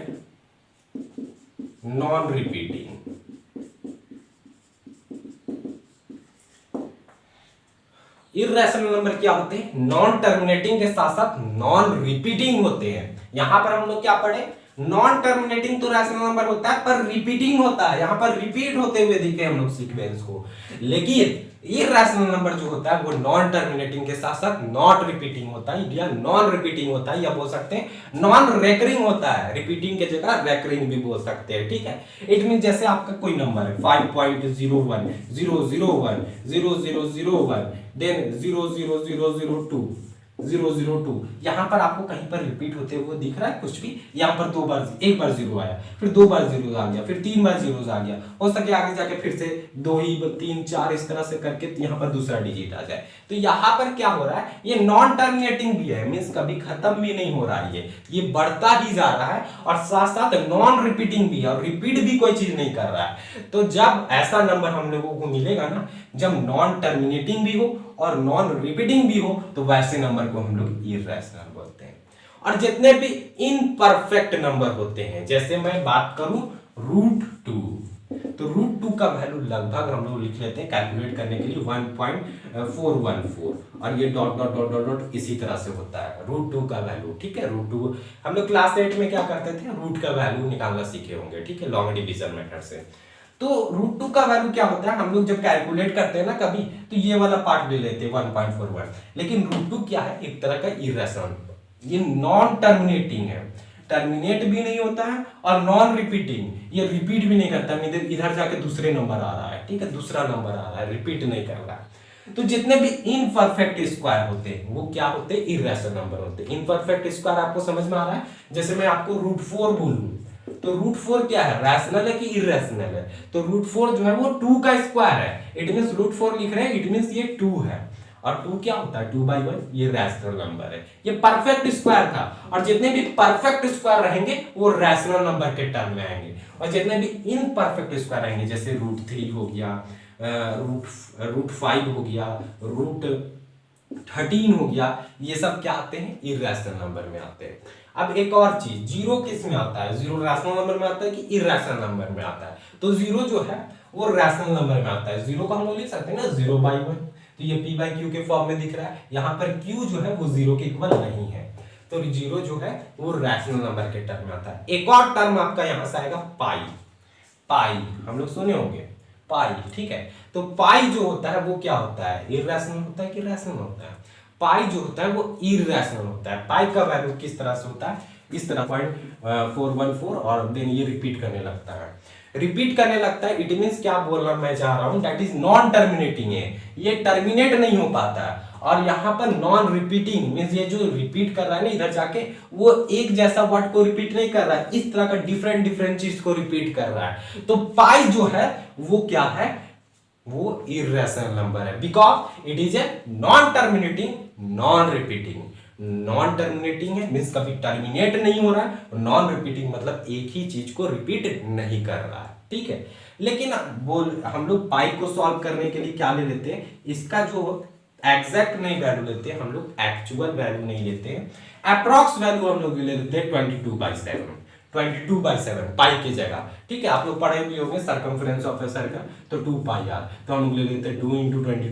non repeating. Irrational number क्या होते हैं? नॉन टर्मिनेटिंग के साथ साथ नॉन रिपीटिंग होते हैं। यहां पर हम लोग क्या पढ़े? नॉन टर्मिनेटिंग तो रैशनल नंबर होता है पर रिपीटिंग होता है, यहां पर रिपीट होते हुए दिखे हम लोग सीक्वेंस को। लेकिन इररेशनल नंबर जो होता है वो नॉन टर्मिनेटिंग के साथ साथ नॉट रिपीटिंग होता है या नॉन रिपीटिंग होता है, या बोल सकते हैं नॉन रेकरिंग होता है, रिपीटिंग के जगह रेकरिंग भी बोल सकते हैं, ठीक है। इट मीन जैसे आपका कोई नंबर है 5.01 001 0001 देन 00002 002, यहां पर आपको कहीं पर रिपीट होते हुए दिख रहा है कुछ भी? यहां पर दो बार, एक बार जीरो आया, फिर दो बार जीरो आ गया, फिर तीन बार जीरो आ गया, हो सके आगे जाके फिर से दो ही तीन चार इस तरह से करके यहां पर दूसरा डिजिट आ जाए। तो यहां पर क्या हो रहा है, ये नॉन टर्मिनेटिंग भी है, मींस कभी खत्म भी नहीं हो रहा है, ये बढ़ता ही जा रहा है और साथ साथ नॉन रिपीटिंग भी है और रिपीट भी कोई चीज नहीं कर रहा है। तो जब ऐसा नंबर हम लोगों को मिलेगा ना, जब नॉन टर्मिनेटिंग भी हो और नॉन रिपीटिंग भी हो, तो वैसे नंबर को हम लोग इररेशनल बोलते हैं। और जितने भी इनपरफेक्ट नंबर होते हैं, जैसे मैं बात करूं √2, तो √2 का वैल्यू लगभग हम लोग लिख लेते हैं कैलकुलेट करने के लिए 1.414, और ये dot dot dot dot dot इसी तरह से होता है √2 का वैल्यू, ठीक है। √2 हम लोग क्लास 8 में क्या करते थे, रूट का वैल्यू निकालना सीखे होंगे, ठीक है, लॉन्ग डिवीजन मेथड से। तो √2 का वैल्यू क्या होता है, हम लोग जब कैलकुलेट करते हैं ना कभी, तो ये वाला पार्ट ले लेते हैं 1.41, लेकिन √2 क्या है, एक तरह का इररेशनल, ये नॉन टर्मिनेटिंग है, टर्मिनेट भी नहीं होता है और नॉन रिपीटिंग, ये रिपीट भी नहीं करता, इधर जाके दूसरे नंबर आ रहा है, ठीक है, दूसरा नंबर आ रहा है, रिपीट नहीं कर रहा है। तो जितने भी इनपरफेक्ट स्क्वायर होते हैं वो क्या होते हैं, इररेशनल नंबर होते हैं। इनपरफेक्ट स्क्वायर आपको समझ में आ रहा है, जैसे मैं आपको √4 बोलूं, तो √4 क्या है, रैशनल है कि इररेशनल है? तो √4 जो है वो 2 का स्क्वायर है, इट मींस √4 लिख रहे हैं, इट मींस ये 2 है, और 2 क्या होता है, 2/1, ये रैशनल नंबर है, ये परफेक्ट स्क्वायर था। और जितने भी परफेक्ट स्क्वायर रहेंगे वो रैशनल नंबर के टर्म में आएंगे, और जितने भी इनपरफेक्ट स्क्वायर रहेंगे, जैसे √3 हो गया, √5 हो गया, √13 हो गया, ये सब क्या आते हैं, इररेशनल नंबर में आते हैं। अब एक और चीज, जीरो किस में आता है, जीरो रैशनल नंबर में आता है कि इररेशनल नंबर में आता है? तो जीरो जो है वो रैशनल नंबर में आता है। जीरो को हम लोग लिख सकते हैं ना 0/1, तो ये p/q के फॉर्म में दिख रहा है, यहाँ पर q जो है वो जीरो के इक्वल नहीं है, तो जीरो जो है वो रैशनल नंबर के टर्म में आता है। एक और टर्म आपका यहां से आएगा पाई, पाई हम लोग सुने होंगे, पाई, ठीक है। तो पाई जो होता है वो क्या होता है, इररेशनल होता है कि रैशनल होता है? पाई जो होता है वो इररेशनल होता है। पाई का वैल्यू किस तरह से होता है, इस तरह 0.414, और देन ये रिपीट करने लगता है, रिपीट करने लगता है, इट मींस क्या बोलना मैं चाह रहा हूं, दैट इज नॉन टर्मिनेटिंग है, ये टर्मिनेट नहीं हो पाता है। और यहाँ पर नॉन रिपीटिंग मींस ये जो रिपीट कर रहा है ना इधर जाके, वो एक जैसा वर्ड को रिपीट नहीं कर रहा है, इस तरह का डिफरेंट डिफरेंट चीज को रिपीट कर रहा है। तो पाई जो है वो क्या है, वो इररेशनल नंबर है, because it is a non terminating non repeating. Non terminating है मींस कभी टर्मिनेट नहीं हो रहा है, और नॉन रिपीटिंग मतलब एक ही चीज को रिपीट नहीं कर रहा है, ठीक है। लेकिन हम लोग पाई को सॉल्व करने के लिए क्या ले लेते हैं, इसका जो एग्जैक्ट नहीं वैल्यू लेते हैं हम लोग, एक्चुअल वैल्यू नहीं लेते हैं, अप्रॉक्स वैल्यू हम लोग ले लेते हैं 22/7, 22/7 पाई की जगह, ठीक है। आप लोग पढ़े भी होंगे सर्कमफ्रेंस ऑफ ए सर्कल, तो 2πr, तो हम लोग ले लेते हैं 2 ×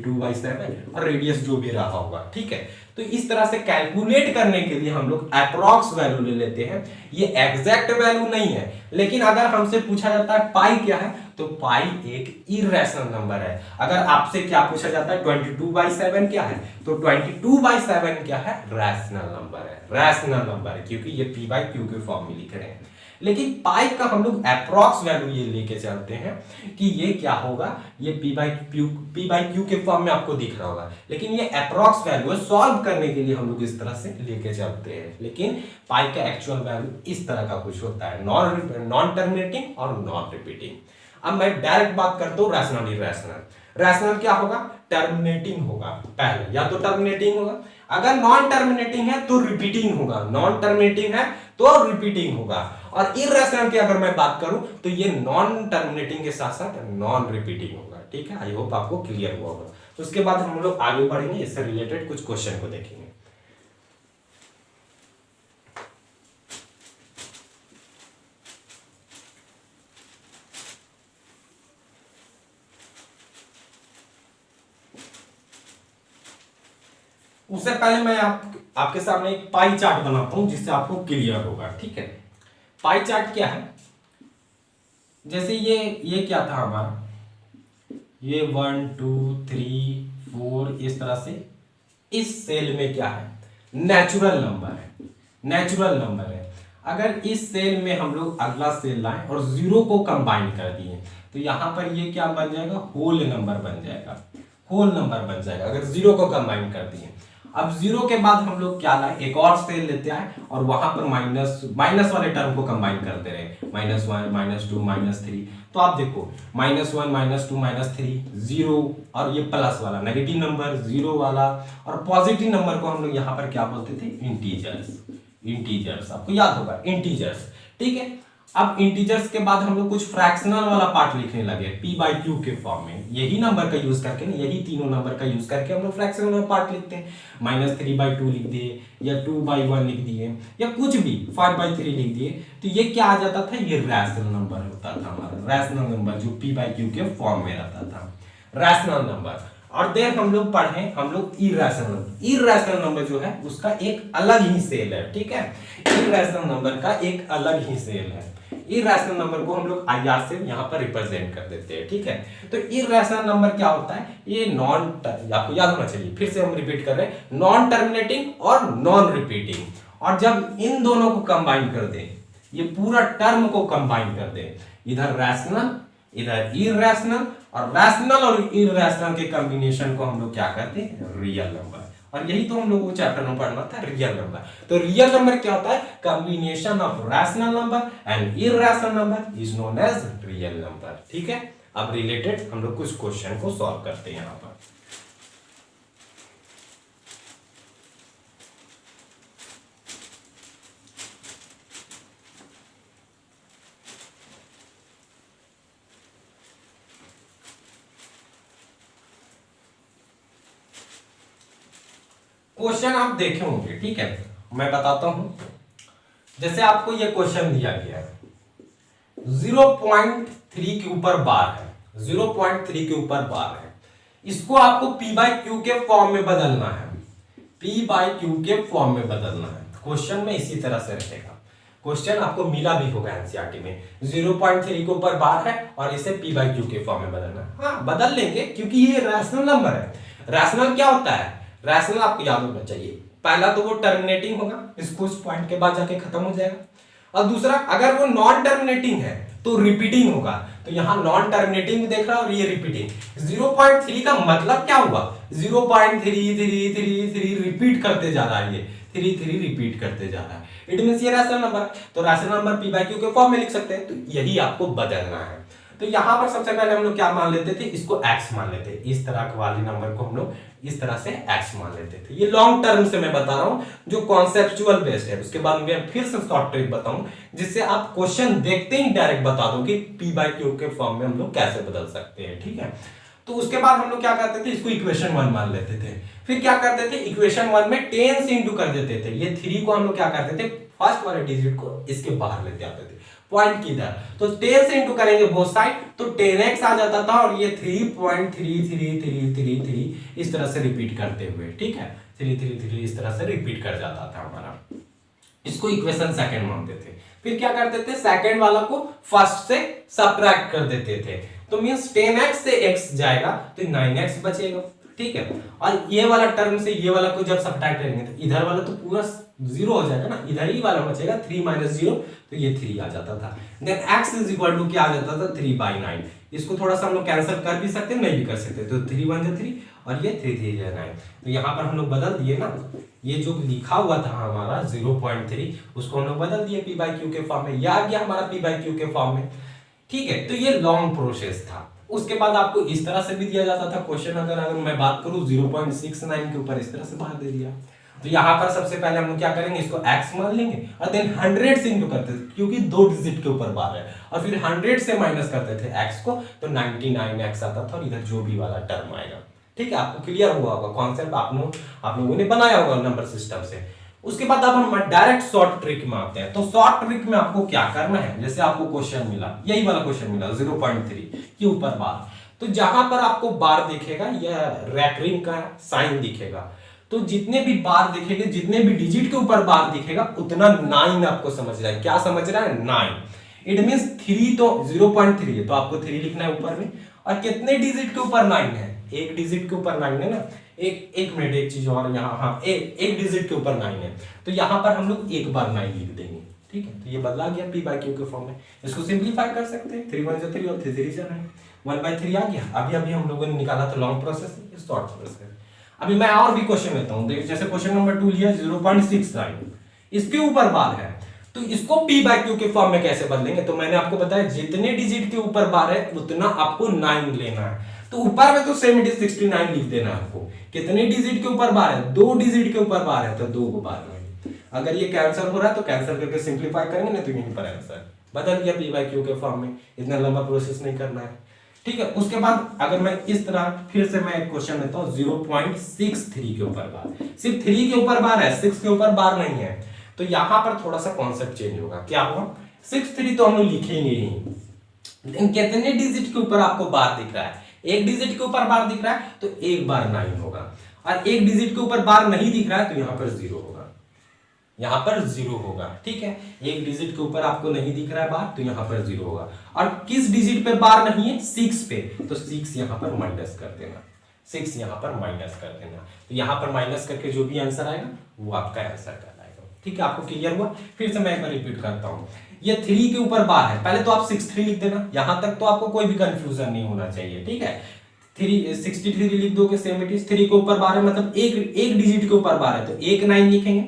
22/7 और रेडियस जो भी रहा होगा, ठीक है। तो इस तरह से कैलकुलेट करने के लिए हम लोग अप्रॉक्स वैल्यू ले लेते हैं, ये एग्जैक्ट वैल्यू नहीं है। लेकिन अगर हमसे पूछा जाता है पाई क्या है, तो पाई एक इररेशनल नंबर है। अगर आपसे क्या पूछा जाता है 22/7 क्या है, तो 22/7 क्या है, रैशनल नंबर है, रैशनल नंबर है, क्योंकि ये p/q के फॉर्म में लिख रहे हैं। लेकिन पाई का हम लोग अप्रॉक्स वैल्यू ये लेके चलते हैं कि ये क्या होगा, ये p/q के फॉर्म में आपको दिख रहा होगा, लेकिन ये अप्रॉक्स वैल्यू है, सॉल्व करने के लिए हम लोग इस तरह से लेके चलते हैं। लेकिन पाई का एक्चुअल वैल्यू इस तरह का कुछ होता है, नॉन टर्मिनेटिंग और नॉन रिपीटिंग। अब मैं डायरेक्ट बात करता हूं रैशनल इररेशनल। रैशनल क्या होगा, टर्मिनेटिंग होगा पहले, या तो टर्मिनेटिंग होगा, अगर नॉन टर्मिनेटिंग है तो रिपीटिंग होगा, नॉन टर्मिनेटिंग है तो रिपीटिंग होगा। और इररेशनल की अगर मैं बात करूं तो ये नॉन टर्मिनेटिंग के साथ साथ नॉन रिपीटिंग होगा, ठीक है। आई होप आपको क्लियर हुआ होगा। उसके बाद हम लोग आगे बढ़ेंगे, इससे रिलेटेड कुछ क्वेश्चन को देखेंगे। उससे पहले मैं आपके सामने एक पाई चार्ट बनाता हूं जिससे आपको क्लियर होगा, ठीक है। पाई चार्ट क्या है, जैसे ये क्या था हमारा, ये 1 2 3 4 इस तरह से, इस सेल में क्या है, नेचुरल नंबर है, नेचुरल नंबर है। अगर इस सेल में हम लोग अगला सेल लाएं और जीरो को कंबाइन कर दिए तो यहां पर ये क्या बन जाएगा, होल नंबर बन जाएगा, होल नंबर बन जाएगा अगर जीरो को कंबाइन कर दिए। अब जीरो के बाद हम लोग क्या लाए, एक और सेल लेते आए और वहां पर माइनस वाले टर्म को कंबाइन करते रहे, -1 -2 -3। तो आप देखो -1 -2 -3 जीरो, और ये प्लस वाला नेगेटिव नंबर जीरो वाला, और पॉजिटिव नंबर को हम लोग यहाँ पर क्या बोलते थे, इंटीजर्स। इंटीजर्स आपको याद होगा, इंटीजर्स, ठीक है। अब इंटीजर्स के बाद हम लोग कुछ फ्रैक्शनल वाला पार्ट लिखने लगे p/q के फॉर्म में, यही नंबर का यूज करके ना, यही तीनों नंबर का यूज करके हम लोग फ्रैक्शनल वाला पार्ट लिखते हैं। -3/2 लिख दिए, या 2/1 लिख दिए, या कुछ भी 5/3 लिख दिए, तो ये क्या आ जाता था, ये रैशनल नंबर होता था हमारा, रैशनल नंबर जो p/q के फॉर्म में रहता था, रैशनल नंबर। और देन हम लोग पढ़े, हम लोग इरैशनल नंबर जो है उसका एक अलग ही सेल है, ठीक है। इरैशनल नंबर का एक अलग ही सेल है। इरैशनल नंबर को हम लोग IR से यहाँ पर रिप्रेजेंट कर देते हैं, ठीक है। तो इरैशनल नंबर क्या होता है, ये आपको याद होना चाहिए, फिर से हम रिपीट कर रहे हैं, नॉन टर्मिनेटिंग और नॉन रिपीटिंग। और जब इन दोनों को कंबाइन कर दें, ये पूरा टर्म को कंबाइन कर दें, इधर रैशनल इधर इरैशनल, और रैशनल और इरैशनल के कॉम्बिनेशन को हम लोग क्या करते हैं, रियल नंबर। और यही तो हम लोगों को चैप्टर में पढ़ना था, रियल नंबर। तो रियल नंबर क्या होता है, combination of rational number and irrational number is known as real number, ठीक है। अब रिलेटेड हम लोग कुछ क्वेश्चन को सॉल्व करते हैं यहां पर। क्वेश्चन आप देखे होंगे, ठीक है, मैं बताता हूं। जैसे आपको ये क्वेश्चन दिया गया है, 0.3 के ऊपर बार है, 0.3 के ऊपर बार है, इसको आपको p/q के फॉर्म में बदलना है, p/q के फॉर्म में बदलना है। क्वेश्चन में इसी तरह से रहेगा, क्वेश्चन आपको मिला भी होगा एनसीईआरटी में, 0.3 के ऊपर बार है और इसे p/q के फॉर्म में बदलना है। हाँ, बदल लेंगे क्योंकि ये रैशनल नंबर है। रैशनल क्या होता है, रैशनल आपको याद होना चाहिए, पहला तो वो टर्मिनेटिंग होगा, इसको इस पॉइंट के बाद जाके खत्म हो जाएगा, और दूसरा अगर वो नॉन टर्मिनेटिंग है तो रिपीटिंग होगा। तो यहाँ नॉन टर्मिनेटिंग भी देख रहा है और ये रिपीटिंग। 0.3 का मतलब क्या हुआ, 0.333 रिपीट करते जा रहा है, ये 3 रिपीट करते जा रहा है, इट मींस ये रैशनल नंबर। तो रैशनल नंबर p/q के फॉर्म में लिख सकते हैं, तो यही आपको बदलना है। तो यहां पर सबसे पहले हम लोग क्या मान लेते थे, इसको x मान लेते, इस तरह वाले नंबर को हम लोग इस तरह से x मान लेते थे। ये लॉन्ग टर्म से मैं बता रहा हूं, जो कॉन्सेप्चुअल बेस्ड है। उसके बाद मैं फिर से शॉर्ट ट्रिक बताऊं, जिससे आप क्वेश्चन देखते ही डायरेक्ट बता दो कि p/q के फॉर्म में हम लोग कैसे बदल सकते हैं, ठीक है। तो उसके बाद हम लोग क्या करते थे, इसको इक्वेशन 1 मान लेते थे। फिर क्या करते थे, इक्वेशन 1 में 10 से इंटू कर देते थे। ये 3 को हम लोग क्या करते थे, फर्स्ट वाले डिजिट को इसके बाहर लेते आते थे, पॉइंट किधर, तो 10 से इंटू करेंगे बोथ साइड, तो 10x आ जाता था, और ये 3.3333 इस तरह से रिपीट करते हुए, ठीक है, 333 इस तरह से रिपीट कर जाता था हमारा। इसको इक्वेशन सेकंड मानते थे। फिर क्या करते थे, सेकंड वाला को फर्स्ट से सब्ट्रैक्ट कर देते थे, तो मींस 10x से x जाएगा तो 9x बचेगा, ठीक है। और ये वाला टर्म से ये वाला को जब सब्ट्रैक्ट करेंगे तो इधर वाला तो पूरा जीरो हो जाएगा ना, इधर ही वाला बचेगा 3 - 0, तो ये 3 आ जाता था। Then x is equal to क्या आ जाता था, 3/9। इसको थोड़ा सा हम लोग कैंसिल कर भी सकते हैं, नहीं भी कर सकते, तो 3 × 1 = 3 और ये 3 × 3 = 9। तो यहाँ पर हम लोग बदल दिए ना, ये जो लिखा हुआ था हमारा 0.3, उसको हम लोग बदल दिए p/q के फॉर्म में, ये आ गया हमारा p/q के फॉर्म में, ठीक है। तो ये लॉन्ग प्रोसेस था। उसके बाद आपको इस तरह से भी दिया जाता था क्वेश्चन, अगर मैं बात करूं 0.69 के ऊपर इस तरह से बाहर दे दिया। तो यहाँ पर सबसे पहले हम लोग क्या करेंगे, इसको x मान लेंगे और देन 100 से इंटू करते थे, क्योंकि 2 डिजिट के ऊपर बार है, और फिर 100 से माइनस करते थे x को, तो 99x आता था, और इधर जो भी वाला टर्म आएगा, ठीक है। आपको क्लियर हुआ होगा कॉन्सेप्ट, आप लोगों ने बनाया होगा नंबर सिस्टम से। उसके बाद अब हम डायरेक्ट शॉर्ट ट्रिक में आते हैं। तो शॉर्ट ट्रिक में आपको क्या करना है, जैसे आपको क्वेश्चन मिला, यही वाला क्वेश्चन मिला 0.3 के ऊपर बार, तो जहां पर आपको बार दिखेगा या रैकरिंग का साइन दिखेगा, तो जितने भी बार दिखेंगे, जितने भी डिजिट के ऊपर बार दिखेगा उतना 9 आपको समझ रहा है। क्या समझ रहा है? 9। इट मींस 3 तो 0.3 है तो आपको 3 लिखना है ऊपर में। और कितने डिजिट के ऊपर 9 है? एक डिजिट के ऊपर 9 है ना। एक मिनट, एक चीज और यहाँ, हाँ एक डिजिट के ऊपर 9 है तो यहाँ पर हम लोग एक बार 9 लिख देंगे। ठीक है, तो ये बदला गया p/q के फॉर्म में। इसको सिंप्लीफाई कर सकते हैं, 3 1 3 और 3 3 9, 1/3 आ गया। अभी हम लोगों ने निकाला तो लॉन्ग प्रोसेस, शॉर्ट प्रोसेस। अभी मैं और भी क्वेश्चन लेता हूं। देखिए जैसे क्वेश्चन नंबर 2 लिया 0.69, इसके ऊपर बार है तो इसको p/q के फॉर्म में कैसे बदलेंगे? तो मैंने आपको बताया जितने डिजिट के ऊपर बार है उतना आपको 9 लेना है। तो ऊपर में तो सेम इट इज 69 लिख देना है आपको। कितने डिजिट के ऊपर बार है? 2 डिजिट के ऊपर बार है तो 2 को बार में। अगर ये कैंसिल हो रहा है तो कैंसिल करके सिंप्लीफाई करेंगे ना तो यहीं पर आंसर बदल गया p/q के फॉर्म में। इतना लंबा प्रोसेस नहीं करना है। ठीक है, उसके बाद अगर मैं इस तरह फिर से मैं एक क्वेश्चन लेता हूं 0.63 के ऊपर बार, सिर्फ 3 के ऊपर बार है, 6 के ऊपर बार नहीं है। तो यहां पर थोड़ा सा कॉन्सेप्ट चेंज होगा। क्या होगा? 63 तो हम लोग लिखेंगे ही, लेकिन कितने डिजिट के ऊपर आपको बार दिख रहा है? एक डिजिट के ऊपर बार दिख रहा है तो एक बार 9 होगा, और एक डिजिट के ऊपर बार नहीं दिख रहा है तो यहां पर 0 होगा। यहां पर 0 होगा। ठीक है, एक डिजिट के ऊपर आपको नहीं दिख रहा है बार तो यहां पर 0 होगा। और किस डिजिट पे बार नहीं है? 6 पे, तो 6 यहां पर माइनस कर देना, 6 यहां पर माइनस कर देना। तो यहां पर माइनस करके जो भी आंसर आएगा वो आपका आंसर कहलाएगा। ठीक है, आपको क्लियर हुआ? फिर से मैं एक बार रिपीट करता हूं। ये 3 के ऊपर बार है, पहले तो आप 63 लिख देना, यहां तक तो आपको कोई भी कंफ्यूजन नहीं होना चाहिए। ठीक है, 63 लिख दोगे, सेम इट इज 3 के ऊपर बार है मतलब एक डिजिट के ऊपर बार है तो एक 9 लिखेंगे।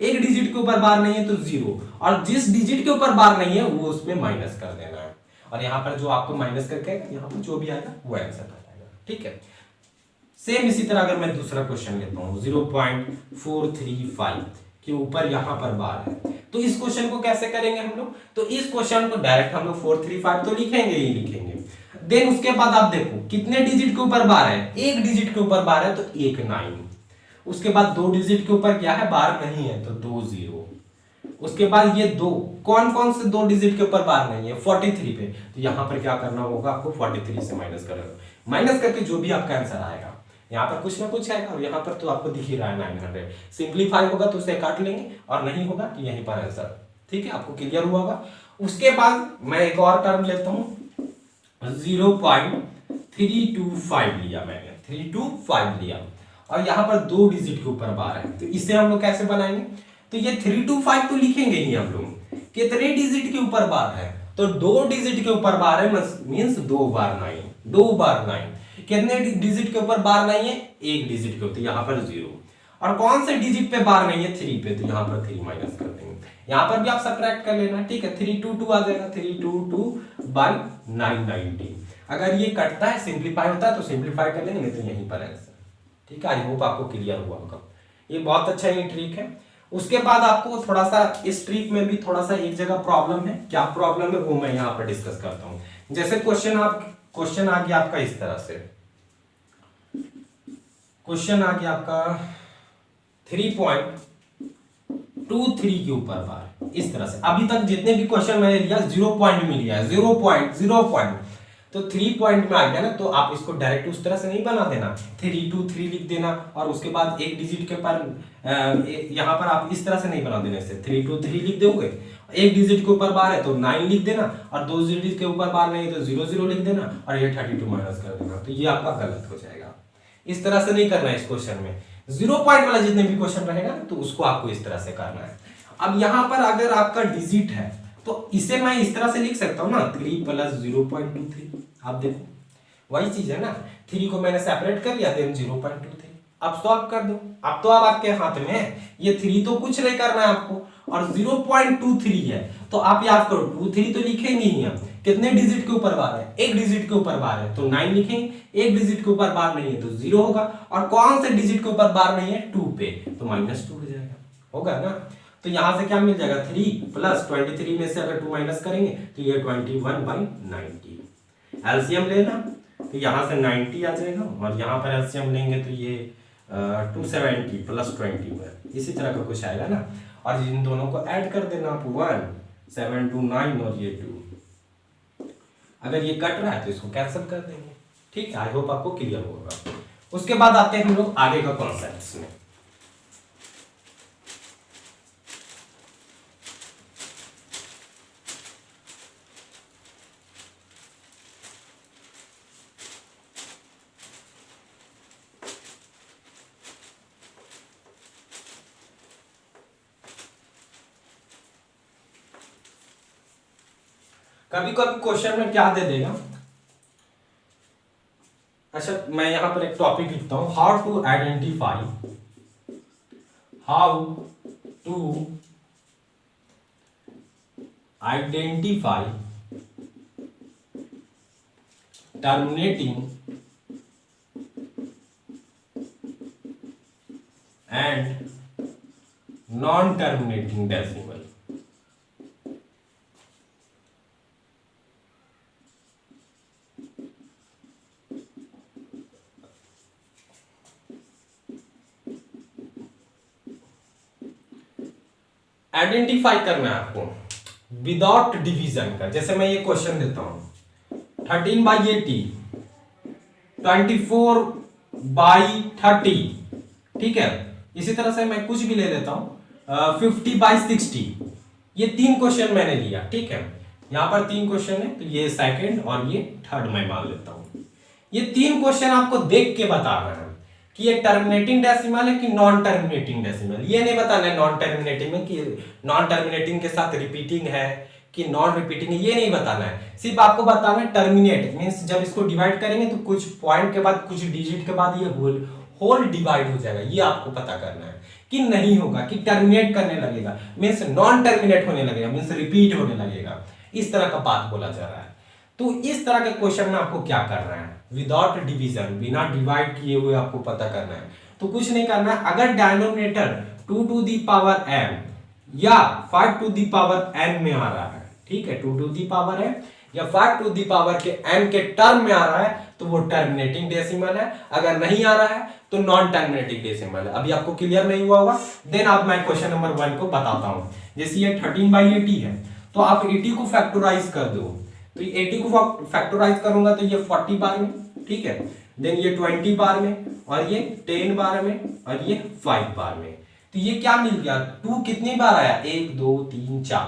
एक डिजिट के ऊपर बार नहीं है तो 0, और जिस डिजिट के ऊपर बार नहीं है वो उसमें माइनस कर देना है। और यहाँ पर जो आपको माइनस करके यहाँ पर जो भी आएगा वो आंसर आएगा। ठीक है, सेम इसी तरह अगर मैं दूसरा क्वेश्चन लेता हूँ 0.435 के ऊपर यहाँ पर बार है तो इस क्वेश्चन को कैसे करेंगे हम लोग? तो इस क्वेश्चन को डायरेक्ट हम लोग 435 तो लिखेंगे ही लिखेंगे। देन उसके बाद आप देखो कितने डिजिट के ऊपर बार है? एक डिजिट के ऊपर बार है तो एक 9। उसके बाद 2 डिजिट के ऊपर क्या है? बार नहीं है तो 2 0। उसके बाद ये 2 कौन कौन से 2 डिजिट के ऊपर बार नहीं है? 43 पे, तो यहां पर क्या करना होगा आपको? 43 से माइनस करना, माइनस करके जो भी आपका आंसर आएगा यहाँ पर कुछ ना कुछ आएगा। और यहाँ पर तो आपको दिख ही रहा है 900। सिंप्लीफाई होगा तो उसे काट लेंगे और नहीं होगा तो यहीं पर आंसर। ठीक है, आपको क्लियर हुआ होगा। उसके बाद मैं एक और टर्म लेता हूं 0.325 लिया मैंने, 325 लिया और यहाँ पर 2 डिजिट के ऊपर बार है तो इसे हम लोग कैसे बनाएंगे? तो ये 325 तो लिखेंगे ही हम लोग। कितने डिजिट के ऊपर बार है? तो 2 डिजिट के ऊपर बार है मींस 2 बार 9, 2 बार 9। कितने डिजिट के ऊपर बार नहीं है? एक डिजिट के ऊपर, यहाँ पर 0। और कौन से डिजिट पे बार नहीं है? 3 पे, तो यहाँ पर 3 माइनस कर देंगे। यहाँ पर भी आप सब्ट्रैक्ट कर लेना। ठीक है, 322 आ जाएगा, 322/990। अगर ये कटता है सिंप्लीफाई होता है तो सिंप्लीफाई कर लेंगे, नहीं तो यहीं पर आंसर। ठीक है, आई होप आपको क्लियर हुआ होगा। ये बहुत अच्छा ये ट्रिक है। उसके बाद आपको थोड़ा सा इस ट्रिक में भी थोड़ा सा एक जगह प्रॉब्लम है। क्या प्रॉब्लम है वो मैं यहाँ पर डिस्कस करता हूँ। जैसे क्वेश्चन आ गया आपका इस तरह से, क्वेश्चन आ गया आपका 3.23 के ऊपर बार इस तरह से। अभी तक जितने भी क्वेश्चन मैंने लिया 0 पॉइंट में लिया है, 0 पॉइंट तो 3 पॉइंट में आ गया ना, तो आप इसको डायरेक्ट उस तरह से नहीं बना देना, 3 2 3 लिख देना और उसके बाद एक डिजिट के पर यहाँ पर आप इस तरह से नहीं बना देना। इससे 3 2 3 लिख दोगे, एक डिजिट के ऊपर बार है तो 9 लिख देना और 2 डिजिट के ऊपर बार नहीं है तो 0 0 लिख देना और ये 32 माइनस कर देना। तो ये आपका गलत हो जाएगा। इस तरह से नहीं करना है इस क्वेश्चन में। 0 पॉइंट वाला जितने भी क्वेश्चन रहेगा तो उसको आपको इस तरह से करना है। अब यहाँ पर अगर आपका डिजिट है तो इसे मैं इस तरह से लिख सकता हूँ ना, 3 + 0.23। आप देखो वही चीज है ना, 3 को मैंने सेपरेट कर लिया, देन 0.23। अब सॉल्व कर दो। अब तो आप आपके हाथ में है, ये 3 तो कुछ नहीं करना है आपको और 0.23 है तो आप याद करो 23 तो लिखेंगे ही हम। कितने डिजिट के ऊपर बार है? एक डिजिट के ऊपर बार है तो 9 लिखेंगे। एक डिजिट के ऊपर बार नहीं है तो 0 होगा और कौन से डिजिट के ऊपर बार नहीं है? 2 पे, तो -2 हो जाएगा, होगा ना। तो यहां से क्या मिल जाएगा? 3 + 23 में से अगर 2 माइनस करेंगे तो ये 21/90। एलसीएम लेना तो यहां से 90 आ जाएगा और यहां पर एलसीएम लेंगे तो ये 270 + 21 इसी तरह का कुछ आएगा ना। और इन दोनों को ऐड कर देना आप, 1 7 2 9 और ये 2। अगर ये कट रहा है तो इसको कैंसिल कर देंगे। ठीक है, आई होप आपको क्लियर होगा। उसके बाद आते हैं हम लोग आगे का कॉन्सेप्ट्स में। कभी कभी क्वेश्चन में क्या दे देगा, अच्छा मैं यहां पर एक टॉपिक लिखता हूं, how to identify terminating and non terminating decimal. Identify करना है आपको विदाउट डिवीजन का। जैसे मैं ये क्वेश्चन देता हूं 13/80, 24/30, ठीक है। इसी तरह से मैं कुछ भी ले लेता हूं 50/60। ये 3 क्वेश्चन मैंने लिया, ठीक है। यहां पर 3 क्वेश्चन है, तो ये सेकंड और ये थर्ड मैं मान लेता हूं। ये 3 क्वेश्चन आपको देख के बताना है कि ये टर्मिनेटिंग डेसिमल है कि नॉन टर्मिनेटिंग डेसिमल। ये नहीं बताना है नॉन टर्मिनेटिंग में कि नॉन टर्मिनेटिंग के साथ रिपीटिंग है कि नॉन रिपीटिंग है, ये नहीं बताना है। सिर्फ आपको बताना है टर्मिनेट मींस जब इसको डिवाइड करेंगे तो कुछ पॉइंट के बाद, कुछ डिजिट के बाद ये होल डिवाइड हो जाएगा। ये आपको पता करना है कि नहीं होगा कि टर्मिनेट करने लगेगा मींस नॉन टर्मिनेट होने लगेगा मींस रिपीट होने लगेगा। इस तरह का बात बोला जा रहा है। तो इस तरह के क्वेश्चन में आपको क्या करना है, विदाउट डिवीजन, बिना डिवाइड किए हुए आपको पता करना है। तो कुछ नहीं करना है, अगर denominator 2 to the power m या 5 to the power n में आ रहा है, ठीक है, 2 to the power m या 5 to the power के n के टर्म में आ रहा है तो वो टर्मिनेटिंग डेसिमल है। अगर नहीं आ रहा है तो नॉन टर्मिनेटिंग डेसिमल है। अभी आपको क्लियर नहीं हुआ होगा, देन आप मैं क्वेश्चन नंबर 1 को बताता हूं। जैसे ये 13/80 है तो आप 80 को फैक्टराइज कर दो, तो ये 80 को फैक्टराइज करूंगा तो ये 40 बार में, ठीक है। देन ये 20 बार में और ये 10 बार में और ये 5 बार में। तो ये क्या मिल गया, 2 कितनी बार आया, 1 2 3 4,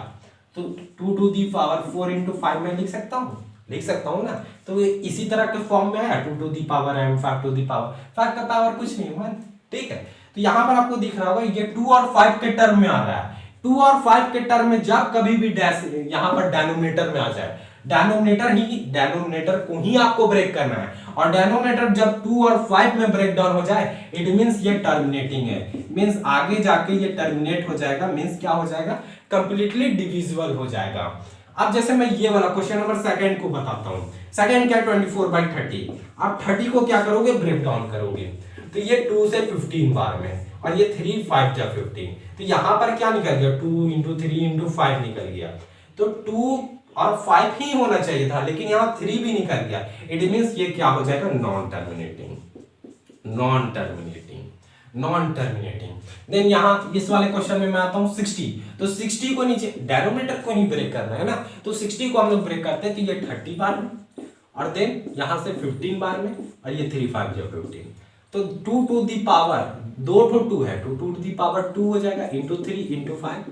तो 2 to the power 4 into 5 में लिख सकता हूं ना। तो इसी तरह के फॉर्म में आया 2 to the power m, 5 to the power, 5 का पावर कुछ नहीं हुआ, ठीक है। तो यहां पर आपको दिख रहा होगा ये 2 और 5 के टर्म में आ रहा है। 2 और 5 के टर्म में जब कभी भी डैश यहां पर डिनोमिनेटर में आ जाए, डिनोमिनेटर को ही आपको ब्रेक करना है। और डिनोमिनेटर जब 2 और 5 में ब्रेक डाउन हो जाए इट मींस ये टर्मिनेटिंग है, मींस आगे जाके ये टर्मिनेट हो जाएगा, मींस क्या हो जाएगा, कंप्लीटली डिविजिबल हो जाएगा। अब जैसे मैं ये वाला क्वेश्चन नंबर सेकंड को बताता हूं। सेकंड क्या है, 24/30। आप 30 को क्या करोगे, ब्रेक डाउन करोगे, तो ये 2 से 15 बार में और ये 3 5 जा 15, तो यहां पर क्या निकल गया, 2 into 3 into 5 निकल गया। तो 2 और 5 ही होना चाहिए था, लेकिन यहां 3 भी निकल गया। इट मींस ये क्या हो जाएगा, नॉन टर्मिनेटिंग। देन यहां इस वाले क्वेश्चन में मैं आता हूं 60, तो 60 को नीचे डिनोमिनेटर को ही ब्रेक करना है ना, तो 60 को हम लोग ब्रेक करते हैं तो ये 30 बार में और देन यहां से 15 बार में और ये 3 5 जो 15, तो 2 to the power 2 to 2 है, 2 to the power 2 हो जाएगा into 3 into 5,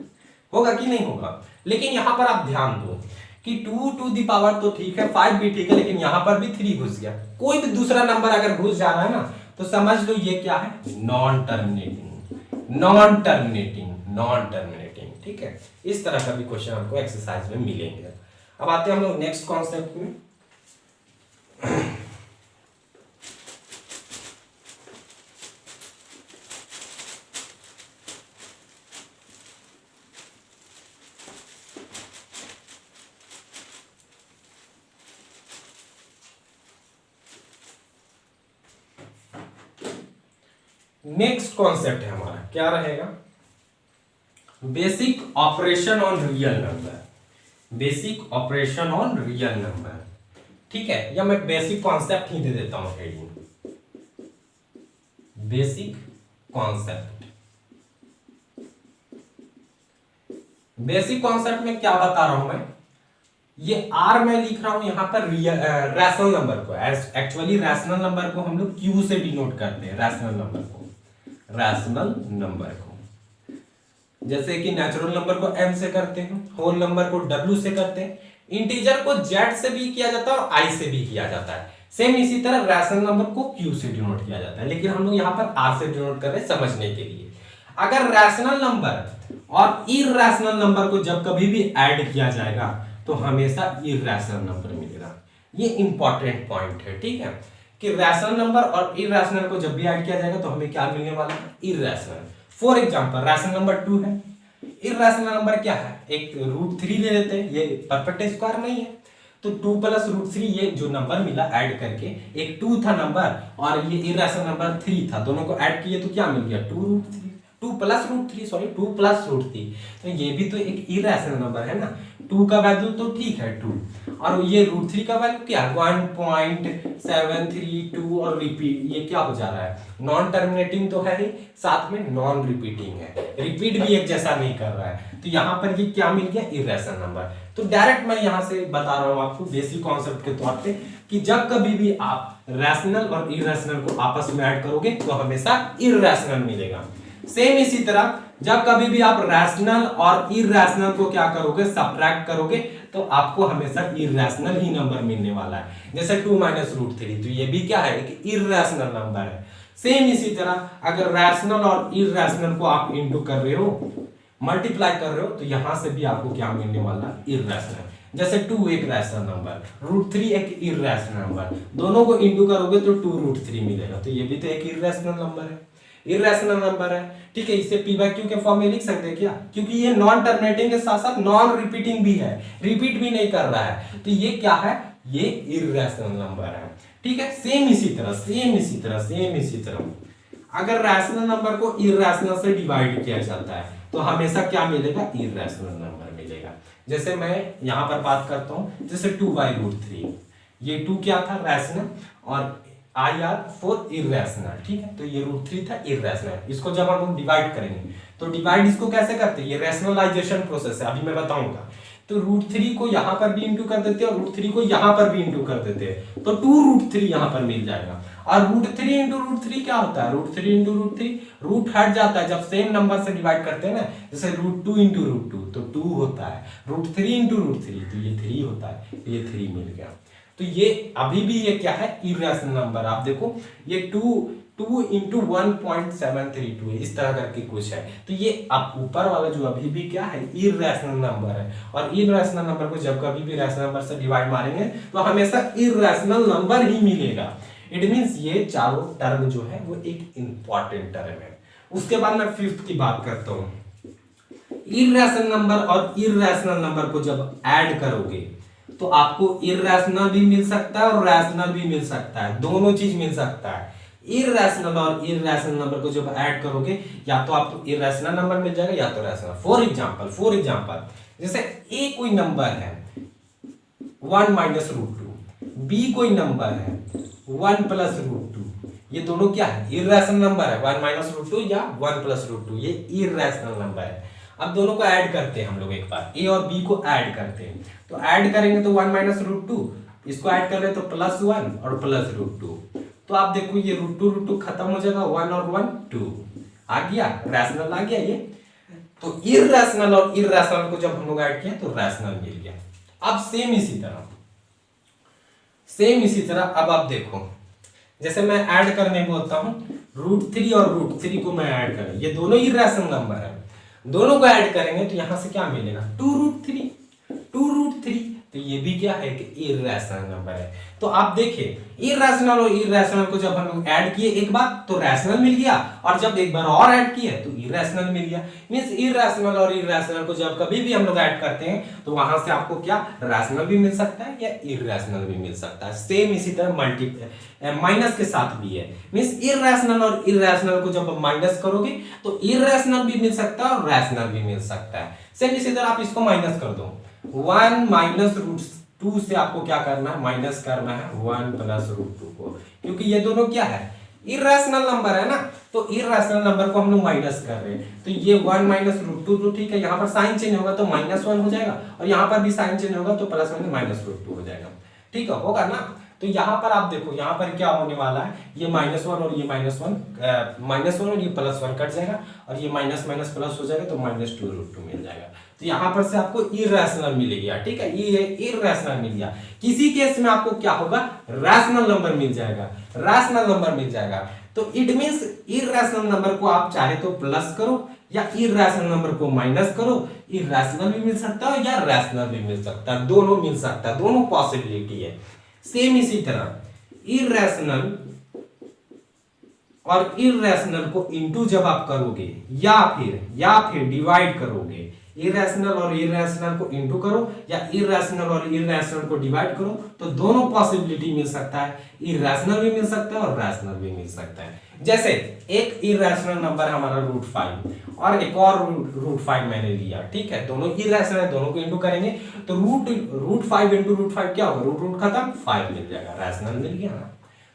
होगा कि नहीं होगा। लेकिन यहां पर आप ध्यान दो कि 2 to the power तो ठीक है, 5 भी ठीक है, लेकिन यहां पर भी 3 घुस गया। कोई भी दूसरा नंबर अगर घुस जा रहा है ना तो समझ लो ये क्या है, नॉन टर्मिनेटिंग, ठीक है। इस तरह का भी क्वेश्चन आपको एक्सरसाइज में मिलेंगे। अब आते हैं हम लोग नेक्स्ट कॉन्सेप्ट में। नेक्स्ट कॉन्सेप्ट है हमारा, क्या रहेगा, basic operation on real number, ठीक है। या मैं बेसिक कॉन्सेप्ट ही दे देता हूं हेडिंग, बेसिक कॉन्सेप्ट में क्या बता रहा हूं मैं, ये आर में लिख रहा हूं यहां पर रैशनल नंबर को। एक्चुअली रैशनल नंबर को हम लोग क्यू से डिनोट करते हैं, रैशनल नंबर को जैसे कि नेचुरल नंबर को m से करते हैं, होल नंबर को w से करते हैं, इंटीजर को z से भी किया जाता है और i से भी किया जाता है। सेम इसी तरह रैशनल नंबर को q से डिनोट किया जाता है, लेकिन हम लोग यहाँ पर r से डिनोट कर रहे हैं समझने के लिए। अगर रैशनल नंबर और इरैशनल नंबर को जब कभी भी ऐड किया जाएगा तो तो हमेशा इर्रेशनल नंबर मिलेगा। ये इंपॉर्टेंट पॉइंट है, ठीक है, कि रैशनल नंबर और इर्रेशनल को जब भी ऐड किया जाएगा तो हमें क्या मिलने वाला है, irrational. For example rational number 2 है, इर्रेशनल नंबर क्या है, एक √3 ले लेते हैं, ये परफेक्ट स्क्वायर नहीं है, तो 2 + √3 ये जो नंबर मिला ऐड करके, एक 2 था नंबर और ये इर्रेशनल नंबर 3 था, दोनों को ऐड किए तो क्या मिल गया, 2 + √3, तो ये भी तो एक इर्रेशनल नंबर है ना। 2 का वैल्यू तो ठीक है 2, और ये √3 का वैल्यू क्या है 1.732, और रिपीट ये क्या हो जा रहा है, नॉन टर्मिनेटिंग तो है ही, साथ में नॉन रिपीटिंग है, रिपीट भी एक जैसा नहीं कर रहा है, तो यहाँ पर ये क्या मिल गया, इर्रेशनल नंबर। तो डायरेक्ट मैं यहाँ से बता रहा हूँ आपको बेसिक कॉन्सेप्ट के तौर पे कि जब कभी भी आप रैशनल और इर्रेशनल को आपस में ऐड करोगे तो हमेशा इर्रेशनल मिलेगा। सेम इसी तरह जब कभी भी आप रैशनल और इर्रेशनल को क्या करोगे, सब्ट्रैक्ट करोगे, तो आपको हमेशा इर्रेशनल ही नंबर मिलने वाला है। जैसे 2 - √3, तो ये भी क्या है, एक इर्रेशनल नंबर है। सेम इसी तरह अगर रैशनल और इर्रेशनल को आप इंटू कर रहे हो, मल्टीप्लाई कर रहे हो, तो यहां से भी आपको क्या मिलने वाला है, इर्रेशनल। जैसे 2 एक रैशनल नंबर, √3 एक इर्रेशनल नंबर, दोनों को इंटू करोगे तो 2√3 मिलेगा, तो ये भी तो एक इर्रेशनल नंबर है, इर्रेशनल नंबर है, ठीक है। इसे p/q के फॉर्म में लिख सकते हैं क्या, क्योंकि ये नॉन टर्मिनेटिंग के साथ साथ नॉन रिपीटिंग भी है, रिपीट भी नहीं कर रहा है, तो ये क्या है, ये इर्रेशनल नंबर है, ठीक है। सेम इसी तरह अगर रैशनल नंबर को इर्रेशनल से डिवाइड किया जाता है तो हमेशा क्या मिलेगा, इर्रेशनल नंबर मिलेगा। जैसे मैं यहां पर बात करता हूं, जैसे 2/√3, ये 2 क्या था, रैशनल, और IR फॉर इर्रेशनल, ठीक है, तो ये √3 था इर्रेशनल। इसको जब हम डिवाइड करेंगे तो डिवाइड इसको कैसे करते हैं, ये रैशनलाइजेशन प्रोसेस है, अभी मैं बताऊंगा। तो √3 को यहां पर भी इंटू कर देते हैं और √3 को यहां पर भी इंटू कर देते हैं, तो 2√3 यहां पर मिल जाएगा। और √3 × √3 क्या होता है, √3 × √3, रूट हट जाता है जब सेम नंबर से डिवाइड करते हैं ना, जैसे √2 × √2 तो 2 होता है, √3 × √3 तो ये 3 होता है, तो ये 3 मिल गया। तो ये अभी भी ये क्या है, इर्रेशनल नंबर। आप देखो ये 2 × 1.732 है, इस तरह करके कुछ है, तो ये आप ऊपर वाला जो अभी भी क्या है, इर्रेशनल नंबर है। और इर्रेशनल नंबर को जब कभी भी रैशनल नंबर से डिवाइड मारेंगे तो हमेशा इर्रेशनल नंबर ही मिलेगा। इट मींस ये चारों टर्म जो है वो एक इंपॉर्टेंट टर्म है। उसके बाद मैं 5th की बात करता हूं, इर्रेशनल नंबर और इर्रेशनल नंबर को जब ऐड करोगे तो आपको इर्रेशनल भी मिल सकता है और रैशनल भी मिल सकता है, दोनों चीज मिल सकता है। इर्रेशनल और इर्रेशनल नंबर को जब ऐड करोगे या तो आपको इर्रेशनल नंबर मिल जाएगा या तो रैशनल। फॉर एग्जांपल जैसे ए कोई नंबर है 1 - √2, बी कोई नंबर है 1 + √2, ये दोनों क्या है, इर्रेशनल नंबर है, 1 - √2 या 1 + √2, ये इर्रेशनल नंबर है। अब दोनों को ऐड करते हैं हम लोग, एक बार ए और बी को ऐड करते हैं, तो ऐड करेंगे तो 1 - √2, इसको ऐड कर रहे तो +1 और +√2, तो आप देखो ये √2 खत्म हो जाएगा, 1 और 1 2 आ गया, रैशनल आ गया ये। तो इर्रेशनल और इर्रेशनल को जब हम लोग ऐड किया तो रैशनल मिल गया। अब सेम इसी तरह अब आप देखो, जैसे मैं ऐड करने बोलता हूं, √3 और √3 को मैं ऐड करें, ये दोनों इर्रेशनल नंबर है, दोनों को ऐड करेंगे तो यहां से क्या मिलेगा, 2√3, तो ये भी क्या है कि इर्रेशनल नंबर है। तो आप देखिए इर्रेशनल और इर्रेशनल को जब हम लोग ऐड किए एक बार तो रैशनल मिल गया, और जब एक बार और ऐड किए तो इर्रेशनल मिल गया। मींस इर्रेशनल और इर्रेशनल को जब कभी भी हम लोग ऐड करते हैं तो वहां से आपको क्या, रैशनल भी मिल सकता है या इर्रेशनल भी मिल सकता है। सेम इसी तरह माइनस के साथ भी है, मींस इर्रेशनल और इर्रेशनल को जब आप माइनस करोगे तो इर्रेशनल भी मिल सकता है और रैशनल भी मिल सकता है। सेम इसी तरह आप इसको माइनस कर दो, 1 - √2 से आपको क्या करना है, माइनस करना है 1 + √2 को, क्योंकि ये दोनों क्या है, इर्रेशनल नंबर है ना, तो इर्रेशनल नंबर को हम लोग माइनस कर रहे हैं, तो ये 1 - √2 तो ठीक है, यहाँ पर साइन चेंज होगा तो -1 हो जाएगा, और यहाँ पर भी साइन चेंज होगा तो +1 - √2 हो जाएगा, ठीक है, होगा ना। तो यहाँ पर आप देखो, यहाँ पर क्या होने वाला है, ये -1 और ये -1 और ये +1 कट जाएगा, और ये माइनस प्लस हो जाएगा तो -2√2 मिल जाएगा। तो यहाँ पर से आपको इर्रेशनल मिल गया, ठीक है, ये इर्रेशनल मिल गया। किसी केस में आपको क्या होगा, रैशनल नंबर मिल जाएगा, तो इट मींस इर्रेशनल नंबर को आप चाहे तो प्लस करो या इर्रेशनल नंबर को माइनस करो, इर्रेशनल भी मिल सकता है या रैशनल भी मिल सकता है, दोनों मिल सकता है, दोनों पॉसिबिलिटी है। सेम इसी तरह इर्रेशनल और इर्रेशनल को इनटू जब आप करोगे या फिर डिवाइड करोगे, इरेशनल और इरेशनल को इनटू करो या इरेशनल और इरेशनल को डिवाइड करो, तो दोनों पॉसिबिलिटी मिल सकता है, इरेशनल भी मिल सकता है और रैशनल भी मिल सकता है। जैसे एक इरेशनल नंबर हमारा √5 और एक और √5 मैंने लिया, ठीक है, दोनों इरेशनल है, दोनों को इनटू करेंगे तो √5 इंटू √5 क्या होगा, रूट खत्म, 5 मिल जाएगा, रैशनल मिल गया ना,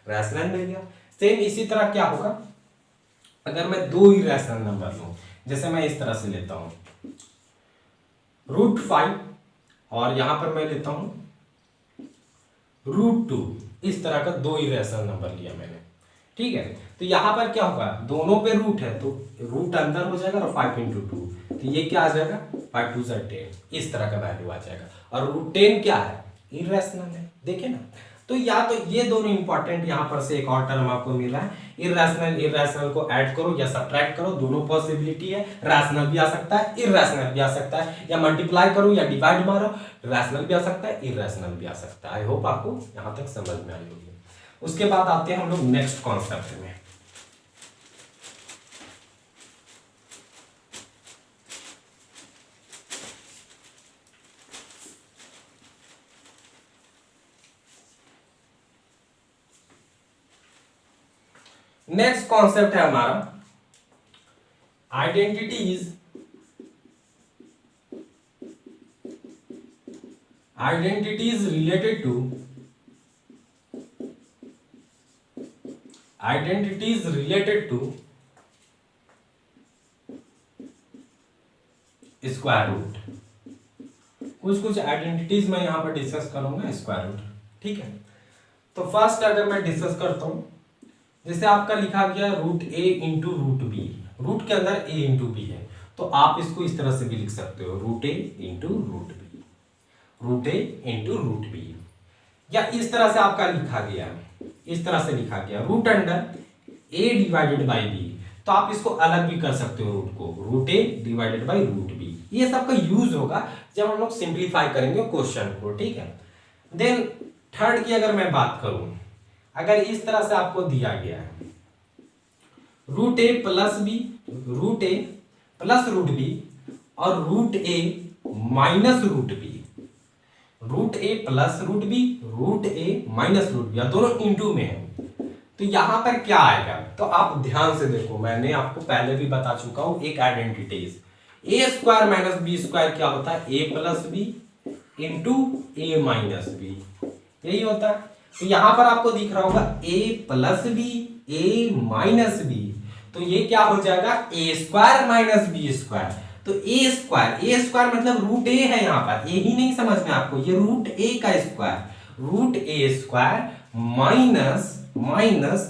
रैशनल मिल गया। सेम इसी तरह क्या होगा अगर मैं दो इरेशनल नंबर लूं, जैसे मैं इस तरह से लेता हूं √5 और यहां पर मैं लेता हूं √2, इस तरह का दो इरेशनल नंबर लिया मैंने, ठीक है। तो यहां पर क्या होगा, दोनों पे रूट है तो रूट अंदर हो जाएगा और 5 इंटू 2, तो ये क्या आ जाएगा 5 2 10, इस तरह का वैल्यू आ जाएगा। और √10 क्या है, इरेशनल है, देखे ना। तो या तो ये दोनों इंपॉर्टेंट, यहां पर से एक और टर्म आपको मिल रहा है, इरेशनल को ऐड करो या सब्ट्रैक्ट करो, दोनों पॉसिबिलिटी है, रैशनल भी आ सकता है, इरेशनल भी आ सकता है, या मल्टीप्लाई करो या डिवाइड मारो, रैशनल भी आ सकता है, इरेशनल भी आ सकता है। आई होप आपको यहां तक समझ में आई होगी। उसके बाद आते हैं हम लोग नेक्स्ट कॉन्सेप्ट में। नेक्स्ट कॉन्सेप्ट है हमारा identities related to square root. कुछ आइडेंटिटीज मैं यहां पर डिस्कस करूंगा, स्क्वायर रूट, ठीक है। तो फर्स्ट अगर मैं डिस्कस करता हूं, जैसे आपका लिखा गया √a इंटू √b, रूट के अंदर a इंटू b है, तो आप इसको इस तरह से भी लिख सकते हो √a इंटू √b, या इस तरह से आपका लिखा गया, इस तरह से लिखा गया root under a divided by b, तो आप इसको अलग भी कर सकते हो रूट को, √a डिवाइडेड बाई √b। ये सबका यूज होगा जब हम लोग सिंप्लीफाई करेंगे क्वेश्चन को, ठीक है। देन थर्ड की अगर मैं बात करूं, अगर इस तरह से आपको दिया गया है √a प्लस √b और √a minus √b, √a plus √b, √a minus √b, दोनों इंटू में है, तो यहां पर क्या आएगा, तो आप ध्यान से देखो, मैंने आपको पहले भी बता चुका हूं एक identities, a square minus b square क्या होता है, a plus b into a minus b, यही होता है। तो यहां पर आपको दिख रहा होगा a plus b, a minus b, तो ये क्या हो जाएगा a square minus b square. तो a स्क्वायर मतलब √a है, यहां पर a ही नहीं समझ में आपको, ये √a का square, √a square minus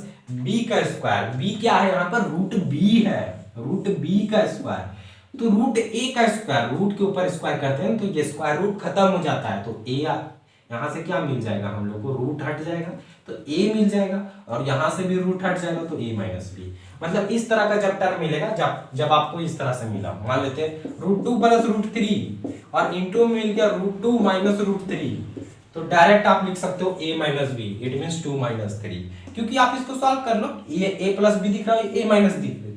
b का स्क्वायर, b क्या है यहाँ पर √b है, √b का स्क्वायर, तो √a का स्क्वायर, रूट के ऊपर स्क्वायर करते हैं तो ये स्क्वायर रूट खत्म हो जाता है, तो a यहां से क्या मिल जाएगा हम लोग को, रूट हट जाएगा तो a मिल जाएगा, और यहां से भी रूट हट जाएगा तो a माइनस b। मतलब इस तरह का जब टर्म मिलेगा, जब आपको इस तरह से मिला, मान लेते हैं √2 प्लस √3 और इंटू मिल गया √2 माइनस √3, तो डायरेक्ट आप लिख सकते हो a minus b, it means 2 minus 3, क्योंकि आप इसको सॉल्व कर लो, ये a प्लस b दिख रहा है, a माइनस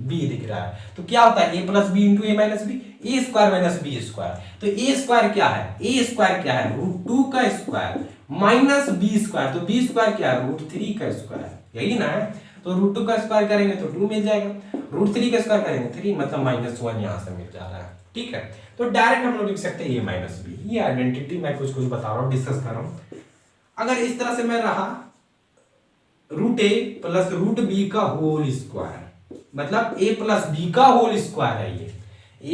b दिख रहा है, तो क्या होता है a plus b into a minus b, a square minus b square. तो a स्क्वायर क्या है, √2 का स्क्वायर माइनस b स्क्वायर, तो b स्क्वायर क्या है, √3 का स्क्वायर, यही ना है। तो √2 का स्क्वायर करेंगे तो 2 मिल जाएगा, √3 का स्क्वायर करेंगे 3, मतलब -1 यहां से मिल जा रहा है, ठीक है। तो डायरेक्ट हम लोग लिख सकते हैं a माइनस b, ये आइडेंटिटी मैं कुछ बता रहा हूँ, डिस्कस कर रहा हूँ। अगर इस तरह से मैं रहा √a प्लस √b का होल स्क्वायर, मतलब a प्लस b का होल स्क्वायर है, ये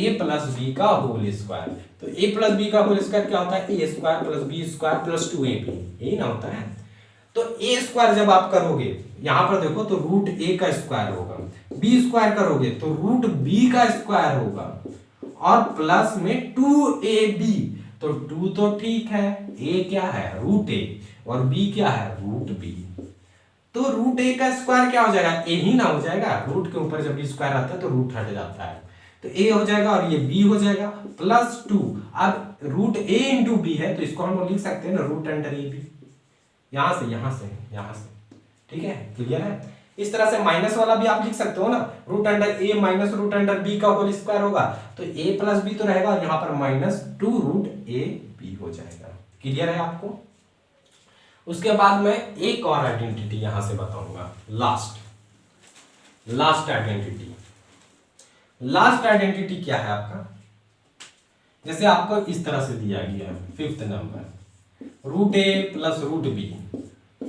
a प्लस b का होल स्क्वायर, तो a प्लस b का होल स्क्वायर क्या होता है, a square plus b square plus 2ab, यही ना होता है। तो a स्क्वायर जब आप करोगे यहां पर देखो तो √a का स्क्वायर होगा, b स्क्वायर करोगे तो √b का स्क्वायर होगा, और प्लस में 2ab, तो 2 तो ठीक है, a क्या है √a और b क्या है √b, तो रूट ए का स्क्वायर क्या हो जाएगा, ए ही ना हो जाएगा, रूट के ऊपर जब स्क्वायर आता है तो रूट हट जाता है, तो ए हो जाएगा और ये बी हो जाएगा प्लस 2। अब रूट ए इंटू बी है तो इसको हम लोग लिख सकते हैं ना रूट अंडर ए बी, यहां से यहां से यहां से, ठीक है, क्लियर है। इस तरह से माइनस वाला भी आप लिख सकते हो ना, रूट अंडर ए माइनस रूट अंडर बी का होल स्क्वायर होगा, तो ए प्लस बी तो रहेगा और यहाँ पर माइनस 2 रूट ए बी हो जाएगा। क्लियर है आपको। उसके बाद मैं एक और आइडेंटिटी यहां से बताऊंगा, लास्ट आइडेंटिटी। लास्ट आइडेंटिटी क्या है आपका, जैसे आपको इस तरह से दिया गया है 5th number, root a plus root b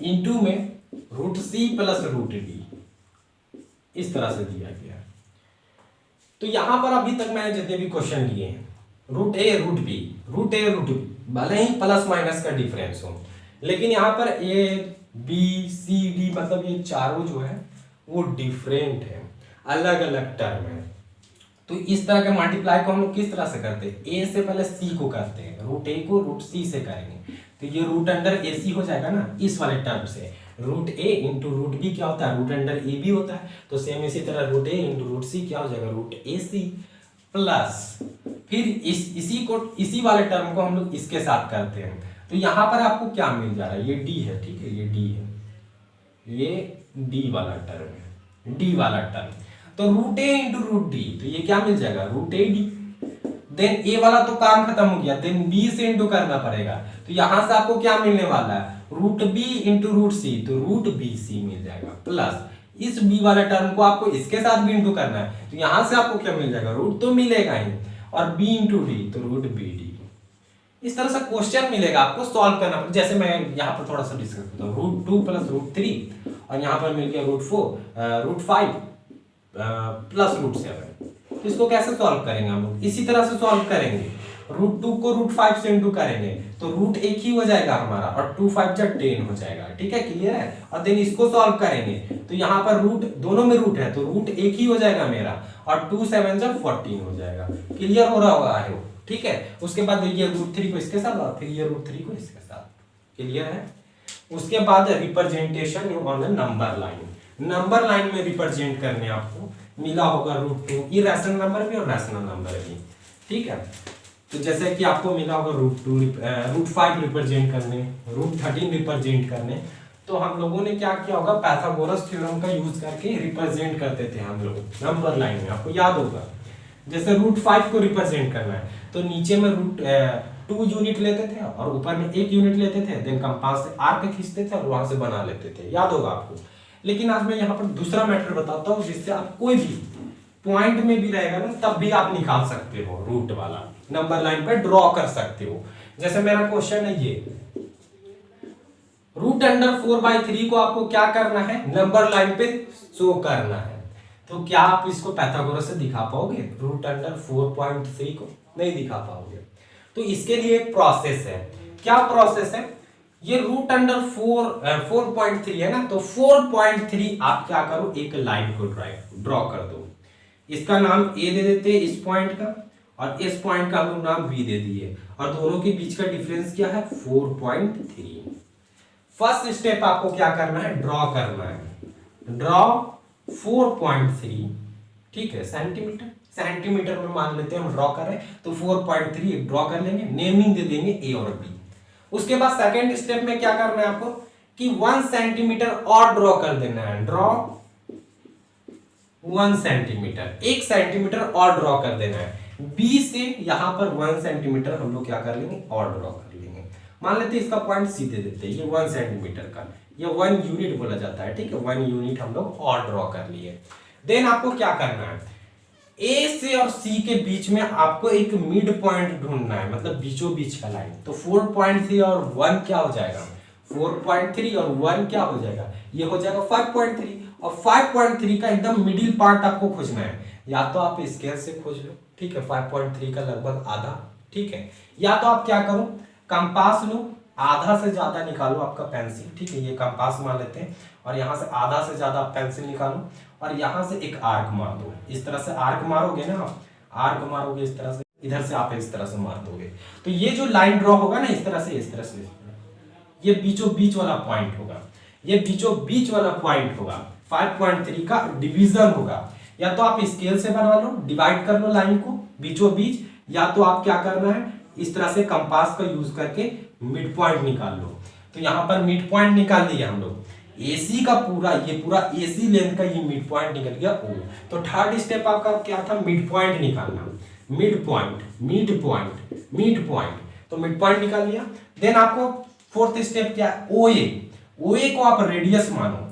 into में root c plus root d, इस तरह से दिया गया है। तो यहां पर अभी तक मैंने जितने भी क्वेश्चन लिए हैं, रूट ए रूट बी, रूट ए रूट बी, भले ही प्लस माइनस का डिफरेंस हो, लेकिन यहां पर ए बी सी डी मतलब ये चारों जो है वो डिफरेंट है, अलग अलग टर्म है। तो इस तरह के मल्टीप्लाई को हम लोग किस तरह से करते हैं, ए से पहले सी को करते हैं, रूट ए को रूट सी से करेंगे, तो ये रूट अंडर ए सी हो जाएगा ना इस वाले टर्म से। रूट ए इंटू रूट बी क्या होता है, रूट अंडर ए बी होता है, तो सेम इसी तरह रूट ए इंटू रूट सी क्या हो जाएगा, रूट ए सी प्लस फिर इसी वाले टर्म को हम लोग इसके साथ करते हैं, तो यहां पर आपको क्या मिल जा रहा है, ये डी है, ठीक है, ये डी है, ये डी वाला टर्म है, डी वाला टर्म, तो रूट ए इंटू रूट डी, तो ये क्या मिल जाएगा, रूट ए डी। देन ए वाला तो काम खत्म हो गया, देन बी से इंटू करना पड़ेगा, तो यहां से आपको क्या मिलने वाला है, रूट बी इंटू रूट सी, तो रूट बी सी मिल जाएगा, प्लस इस बी वाले टर्म को आपको इसके साथ भी इंटू करना है, तो यहां से आपको क्या मिल जाएगा, रूट तो मिलेगा ही, और बी इंटू डी तो रूट बी डी। इस तरह से क्वेश्चन मिलेगा आपको सॉल्व करना, जैसे मैं यहाँ पर थोड़ा सा डिस्कस करता हूँ, रूट 2 प्लस रूट 3 और यहाँ पर मिल गया रूट 4 रूट 5 प्लस रूट 7, इसको कैसे सॉल्व करेंगे हम लोग, इसी तरह से सॉल्व करेंगे, रूट 2 को रूट 5 से इंटू करेंगे तो रूट एक ही हो जाएगा हमारा, और 2 5 जा 10 हो जाएगा, ठीक है, क्लियर है। और देन इसको सॉल्व करेंगे तो यहाँ पर रूट दोनों में रूट है, तो रूट एक ही हो जाएगा मेरा, और 2 7 जा 14 हो जाएगा, क्लियर हो रहा होगा है, ठीक है। उसके बाद ये रूट 3 को इसके साथ और फिर ये रूट 3 को इसके साथ, क्लियर है। उसके बाद representation on the number line, number line में रिप्रेजेंट करने आपको मिला होगा रूट 2, ये रैशनल नंबर भी और रैशनल नंबर भी, ठीक है। तो जैसे कि आपको मिला होगा रूट 5 रिप्रेजेंट करने, रूट 13 रिप्रेजेंट करने, तो हम लोगों ने क्या किया होगा, पाइथागोरस थ्योरम का यूज करके रिप्रेजेंट करते थे हम लोग नंबर लाइन में, आपको याद होगा। जैसे रूट 5 को रिप्रेजेंट करना है तो नीचे में रूट 2 यूनिट लेते थे और ऊपर में 1 यूनिट लेते थे, देन कंपास से आर्क खींचते थे और वहां से बना लेते थे, याद होगा आपको। लेकिन आज मैं यहाँ पर दूसरा मैटर बताता हूँ जिससे आप कोई भी पॉइंट में भी रहेगा ना तब भी आप निकाल सकते हो, रूट वाला नंबर लाइन पे ड्रॉ कर सकते हो। जैसे मेरा क्वेश्चन है ये, रूट अंडर 4/3 को आपको क्या करना है, नंबर लाइन पे शो करना है, तो क्या आप इसको पाइथागोरस से दिखा पाओगे, रूट अंडर 4.3 को नहीं दिखा पाओगे। तो इसके लिए एक प्रोसेस है, क्या प्रोसेस है, ये रूट अंडर 4.3 है ना, तो 4.3 आप क्या करो, एक लाइन को ड्रॉ कर दो, इसका नाम ए दे देते हैं इस पॉइंट का, और इस पॉइंट का हम लोग नाम बी दे दिए, और दोनों के बीच का डिफरेंस क्या है, 4.3। फर्स्ट स्टेप आपको क्या करना है, ड्रॉ करना है, ड्रॉ 4.3, ठीक है, सेंटीमीटर में मान लेते हैं हम ड्रॉ कर रहे हैं, तो 4.3 ड्रॉ कर लेंगे, नेमिंग दे देंगे ए और बी। उसके बाद सेकेंड स्टेप में क्या करना है आपको कि 1 सेंटीमीटर और ड्रॉ कर देना है, ड्रॉ 1 सेंटीमीटर, 1 सेंटीमीटर और ड्रॉ कर देना है। बी से यहां पर 1 सेंटीमीटर हम लोग क्या कर लेंगे, और ड्रॉ कर लेंगे, मान लेते हैं इसका पॉइंट सी दे देते हैं, ये 1 सेंटीमीटर का, ये 1 यूनिट बोला जाता है, ठीक है, 1 यूनिट हम लोग और ड्रॉ कर लिए। देन आपको क्या करना है, ए से और सी के बीच में आपको एक मिड पॉइंट ढूंढना है, मतलब बीचों बीच का लाइन, तो 4.3 और 1 क्या हो जाएगा, 4.3 और 1 क्या हो जाएगा, ये हो जाएगा 5.3, और 5.3 का एकदम मिडिल पार्ट आपको खोजना है, या तो आप स्केल से खोज लो, ठीक है, 5.3 का लगभग आधा, ठीक है, या तो आप क्या करो, कंपास लो, आधा से ज्यादा निकालो आपका पेंसिल, ठीक है, ये कंपास मान लेते हैं, और यहाँ से आधा से ज्यादा पेंसिल निकालो, और यहाँ से एक आर्क मार दो, इस तरह से आर्क मारोगे ना आप, आर्क मारोगे इस तरह से, इधर से आप इस तरह से मार दोगे, तो ये जो लाइन ड्रॉ होगा ना इस तरह से, ये बीचों बीच वाला पॉइंट होगा, ये बीचों बीच वाला पॉइंट होगा, 5.3 का डिवीजन होगा। या तो आप स्केल से बना लो, डिवाइड कर लो लाइन को बीचों बीच, या तो आप क्या करना है इस तरह से कंपास का यूज करके मिड पॉइंट निकाल लो। तो यहाँ पर मिड पॉइंट निकाल लिया हम लोग, एसी का पूरा ये पूरा एसी लेंथ का ये मिड पॉइंट निकल गया ओ। तो थर्ड स्टेप आपका क्या था, मिड पॉइंट निकालना, mid point mid point mid point, तो मिड पॉइंट निकाल लिया। देन आपको फोर्थ स्टेप क्या है, ओए, ओए को आप रेडियस मानो,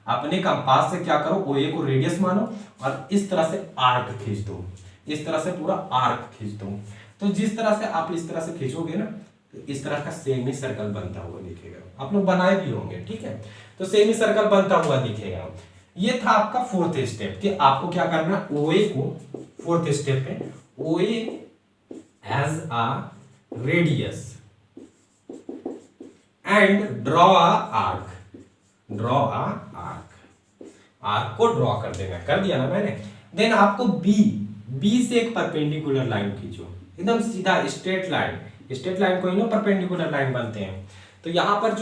अपने कंपास से क्या करो ओए को रेडियस मानो और इस तरह से आर्क खींच दो, इस तरह से पूरा आर्क खींच दो। तो जिस तरह से आप इस तरह से खींचोगे ना तो इस तरह का सेमी सर्कल बनता हुआ दिखेगा, आप लोग बनाए भी होंगे, ठीक है। तो सेमी सर्कल बनता हुआ दिखेगा। ये था आपका फोर्थ स्टेप कि आपको क्या करना, ओए को फोर्थ स्टेप पे OA as a radius and draw a arc, draw a arc, arc को ड्रॉ कर देना, कर दिया ना मैंने। देन आपको बी से एक परपेंडिकुलर लाइन खींचो, एकदम सीधा स्ट्रेट लाइन, स्ट्रेट लाइन को ही ना परपेंडिकुलर लाइन बनते हैं। तो यहाँ पर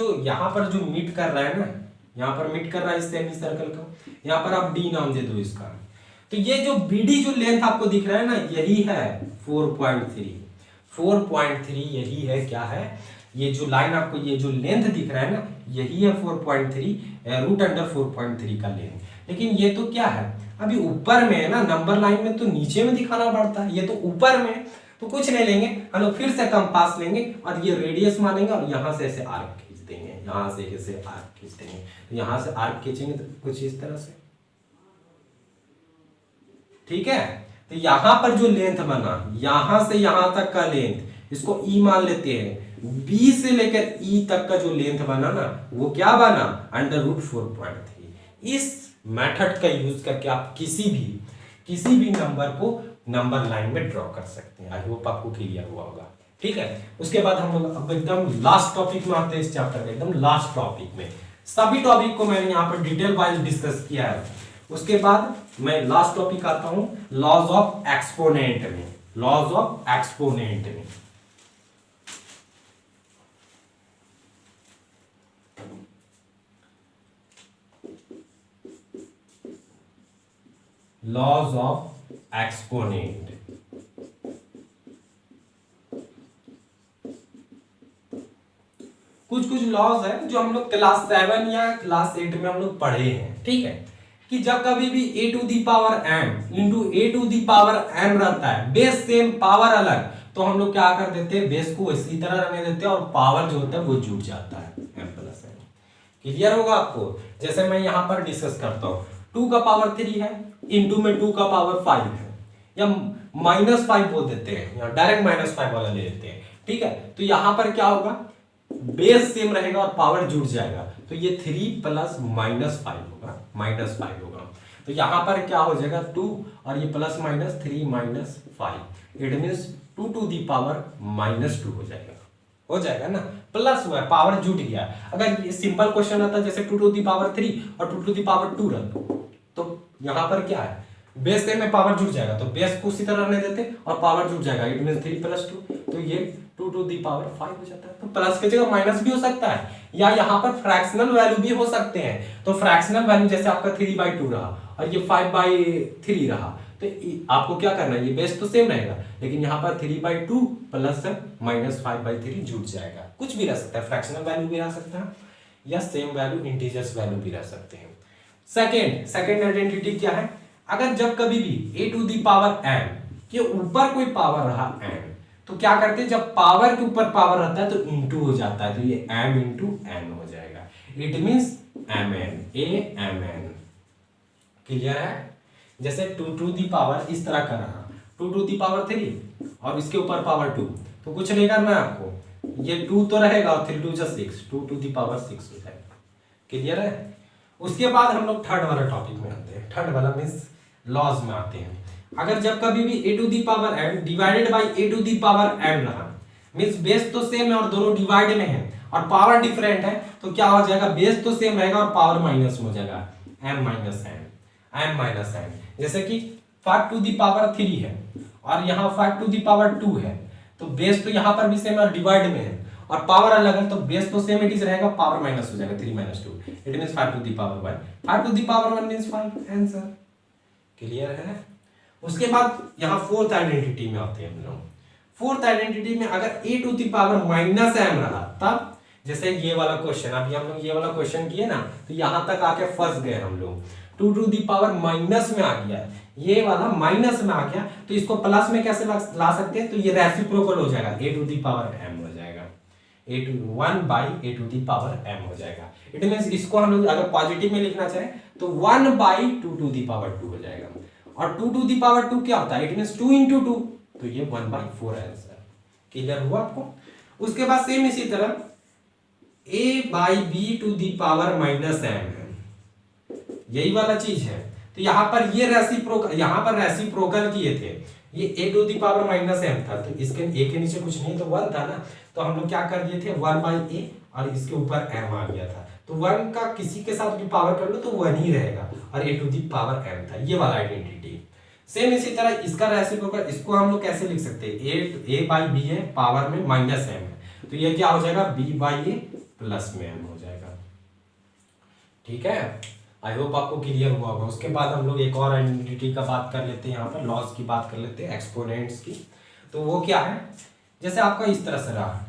जो मीट कर रहा है ना, यहाँ पर मीट कर रहा है इस सेमी सर्कल को, यहाँ पर आप डी नाम दे दो इसका। तो ये जो बीडी जो लेंथ आपको दिख रहा है ना, यही है 4.3, 4.3 यही है, क्या है ये जो लाइन आपको ये जो लेंथ दिख रहा है ना, यही है 4.3 रूट अंडर 4.3 का लेंथ। लेकिन ये तो क्या है अभी ऊपर में है ना, नंबर लाइन में तो नीचे में दिखाना पड़ता है, ये तो ऊपर में। तो कुछ नहीं लेंगे हम लोग, फिर से कंपास लेंगे और ये रेडियस मानेंगे और यहाँ से ऐसे आर्क खींच देंगे, यहाँ से ऐसे आर्क खींच देंगे। तो यहाँ से आर्क खींचेंगे तो कुछ इस तरह से, ठीक है। तो यहाँ पर जो लेंथ बना, यहाँ से यहाँ तक का लेंथ, इसको ई मान लेते हैं। बी से लेकर ई तक का जो लेंथ बना ना, वो क्या बना, अंडर रूट 4.3। इस मेथड का यूज करके आप किसी भी नंबर को नंबर लाइन में ड्रॉ कर सकते हैं। आई होप आपको क्लियर हुआ होगा, ठीक है। उसके बाद हम लोग अब एकदम लास्ट टॉपिक में आते हैं, इस चैप्टर में एकदम लास्ट टॉपिक में। सभी टॉपिक को मैंने यहाँ पर डिटेल वाइज डिस्कस किया है। उसके बाद मैं लास्ट टॉपिक आता हूं लॉज ऑफ एक्सपोनेंट में, लॉज ऑफ एक्सपोनेंट में। लॉज ऑफ एक्सपोनेंट, कुछ लॉज है जो हम लोग क्लास 7 या क्लास 8 में हम लोग पढ़े हैं, ठीक है। कि जब कभी भी a to the power m into a to the power m रहता है, बेस सेम पावर अलग, तो हम लोग क्या कर देते हैं, बेस को इसी तरह रहने देते हैं और पावर जो होता है वो जुड़ जाता है m प्लस n। क्लियर होगा आपको। जैसे मैं यहाँ पर डिस्कस करता हूँ, 2 का पावर 3 है, इंटू में 2 का पावर 5 है, या -5 बोल देते हैं, या डायरेक्ट -5 वाला ले लेते हैं, ठीक है। तो यहाँ पर क्या होगा, बेस सेम रहेगा और पावर जुड़ जाएगा, तो ये 3 प्लस -5 होगा, -5 होगा। तो यहां पर क्या हो जाएगा 2 और ये plus minus 3 -5, it means 2 to the power -2 हो जाएगा ना, प्लस हुआ है, पावर जुड़ गया। अगर ये सिंपल क्वेश्चन रहता जैसे 2 टू दी पावर 3 और 2 टू दी पावर 2 रहता, तो यहां पर क्या है, बेस से में पावर जुड़ जाएगा, तो बेस को उसी तरह रहने देते और पावर जुड़ जाएगा, इट मींस 3 + 2, तो ये 2 टू दी पावर 5 हो जाता है। तो प्लस की जगह माइनस भी हो सकता है, या यहाँ पर फ्रैक्शनल वैल्यू भी हो सकते हैं। तो फ्रैक्शनल वैल्यू जैसे आपका 3/2 रहा और ये 5/3 रहा, तो आपको क्या करना है, ये बेस तो सेम रहेगा, लेकिन यहाँ पर 3/2 प्लस -5/3 जुड़ जाएगा। कुछ भी रह सकता है, फ्रैक्शनल वैल्यू भी रह सकता है या सेम वैल्यू इंटीजर्स वैल्यू भी रह सकते हैं। सेकेंड आइडेंटिटी क्या है, अगर जब कभी भी a to the power m के ऊपर कोई पावर रहा m, तो क्या करते हैं, जब पावर के ऊपर पावर रहता है तो इंटू हो जाता है, तो ये m इंटू n हो जाएगा, इट मींस mn। क्लियर है। जैसे 2 टू दी पावर इस तरह का रहा, 2 टू दी पावर 3 और इसके ऊपर पावर 2, तो कुछ नहीं करना है आपको, ये 2 तो रहेगा और 3 2 = 6, 2 टू दी पावर 6 हो जाएगा। क्लियर है। उसके बाद हम लोग थर्ड वाला टॉपिक में आते हैं, थर्ड वाला मींस लॉज में आते हैं। अगर जब कभी भी a to the power m divided by a to the power m रहा, मींस बेस तो सेम है और दोनों डिवाइड में है और पावर डिफरेंट है, तो क्या हो जाएगा, बेस तो सेम रहेगा और पावर माइनस हो जाएगा, m - n। जैसे कि 5 टू दी पावर 3 है और यहाँ 5 टू दी पावर 2 है, तो बेस तो यहाँ पर भी सेम और डिवाइड में है और पावर अलग है तो बेस तो सेम इट इज रहेगा, पावर माइनस हो जाएगा 3 - 2, it means 5 to the power 1, 5 to the power 1 means 5, answer clear है। उसके बाद यहाँ फोर्थ आइडेंटिटी में आते हैं हम लोग। फोर्थ आइडेंटिटी में अगर a to the power -m रहा तब, जैसे ये वाला क्वेश्चन, अभी हम लोग ये वाला क्वेश्चन किए ना, तो यहां तक आके फंस गए हम लोग, 2 टू द पावर माइनस में आ गया, ये वाला माइनस में आ गया, तो इसको प्लस में कैसे ला सकते हैं, तो ये रेसिप्रोकल हो जाएगा, a to the power m हो जाएगा, 1 by a to the power m हो जाएगा। इट मींस इसको हम लोग अगर पॉजिटिव में लिखना चाहे तो 1 बाई 2 टू द पावर 2 हो जाएगा, और 2 टू द पावर 2 क्या होता है, इट मींस 2 × 2, तो ये 1/4 आंसर। क्लियर हुआ आपको। उसके बाद सेम इसी तरह a by b to the power -m है, यही वाला चीज है। तो यहाँ पर ये रेसिप्रोकल किए थे, ये a to the power -m था, तो इसके a के नीचे कुछ नहीं तो 1 था ना, तो हम लोग क्या कर दिए थे 1/a और इसके ऊपर m आ गया था, तो 1 का किसी के साथ भी पावर कर लो तो 1 ही रहेगा, और a to the power m था, ये वाला आइडेंटिटी। सेम इसी तरह इसका रेसिप्रोकल, इसको हम लोग कैसे लिख सकते हैं, a बाई बी है, पावर में -m है, तो ये क्या हो जाएगा b बाई ए प्लस में m हो जाएगा। ठीक है, आई होप आपको क्लियर हुआ होगा। उसके बाद हम लोग एक और आइडेंटिटी का बात कर लेते हैं, यहाँ पर लॉस की बात कर लेते हैं, एक्सपोनेंट्स की। तो वो क्या है, जैसे आपका इस तरह से रहा,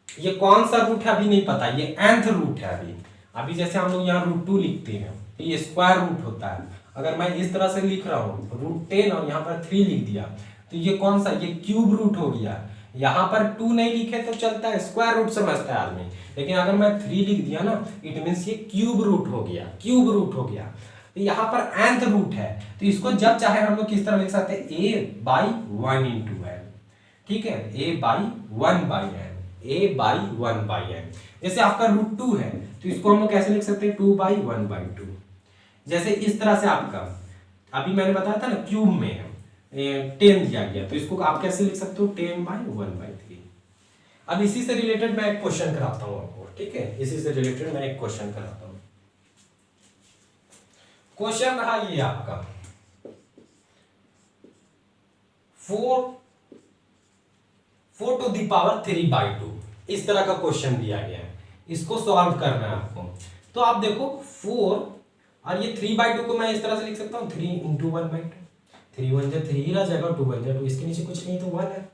ये कौन सा रूट है अभी नहीं पता, ये nth रूट है अभी जैसे हम लोग यहाँ √2 लिखते हैं, तो ये स्क्वायर रूट होता है। अगर मैं इस तरह से लिख रहा हूँ √10 और यहाँ पर 3 लिख दिया, तो ये कौन सा, ये क्यूब रूट हो गया। यहाँ पर 2 नहीं लिखे तो चलता है, स्क्वायर रूट समझता है आदमी, लेकिन अगर मैं 3 लिख दिया ना, इट मींस ये क्यूब रूट हो गया। तो यहाँ पर nth रूट है, तो इसको जब चाहे हम लोग किस तरह लिख सकते हैं, a/1 × n। ठीक है, a/1/n। जैसे आपका √2 है, तो इसको हम लोग कैसे लिख सकते हैं, 2/1/2। जैसे इस तरह से आपका, अभी मैंने बताया था ना क्यूब में है, 10 दिया गया, तो इसको आप कैसे लिख सकते हो, 10/1/3। अब इसी से रिलेटेड मैं एक क्वेश्चन कराता हूँ आपको। ठीक है, इसी से रिलेटेड मैं एक क्वेश्चन कराता हूँ। क्वेश्चन रहा ये आपका 4 टू द पावर 3/2, इस तरह का क्वेश्चन दिया गया है, इसको सॉल्व करना है आपको। तो आप देखो 4 और ये 3/2 को मैं इस तरह से लिख सकता हूँ, 3 × 1/2, 3 1 3 ही रह जाएगा, 2 1 2, इसके नीचे कुछ नहीं तो 1 है,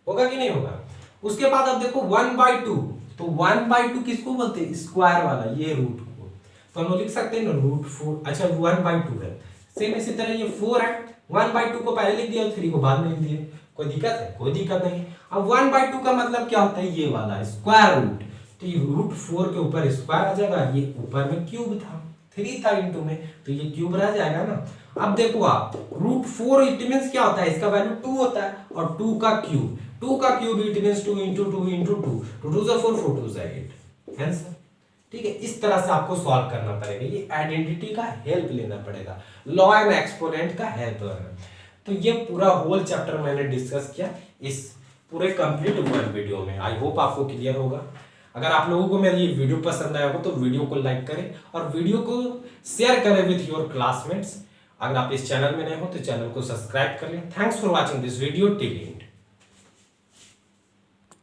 होगा कि नहीं होगा। उसके बाद आप देखो 1/2, तो 1/2 किसको बोलते हैं, स्क्वायर वाला, ये रूट को, तो हम लोग लिख सकते हैं ना √4। अच्छा 1/2 है, सेम इसी तरह ये 4 है, 1/2 को पहले लिख दिया और 3 को बाद में लिख दिया, कोई दिक्कत है, कोई दिक्कत नहीं। अब 1/2 का मतलब क्या होता है, ये वाला स्क्वायर रूट, तो ये √4 के ऊपर स्क्वायर आ जाएगा, ये ऊपर में क्यूब था, 3 था इनटू में, तो ये क्यूब रह जाएगा ना। अब देखो आप √4 इट मींस क्या होता है, इसका वैल्यू 2 होता है, और 2 का क्यूब इट मींस 2 × 2 × 2, 2 2 4 4 2 8 आंसर। ठीक है, इस तरह से आपको सॉल्व करना पड़ेगा, ये आइडेंटिटी का हेल्प लेना पड़ेगा, लॉ एंड एक्सपोनेंट का हेल्प लेना। तो ये पूरा होल चैप्टर मैंने डिस्कस किया इस पूरे कंप्लीट वन वीडियो में। आई होप आपको क्लियर होगा। अगर आप लोगों को मेरी ये वीडियो पसंद आया हो तो वीडियो को लाइक करें और वीडियो को शेयर करें विथ योर क्लासमेट्स। अगर आप इस चैनल में नए हो तो चैनल को सब्सक्राइब कर लें। Thanks for watching this video till and.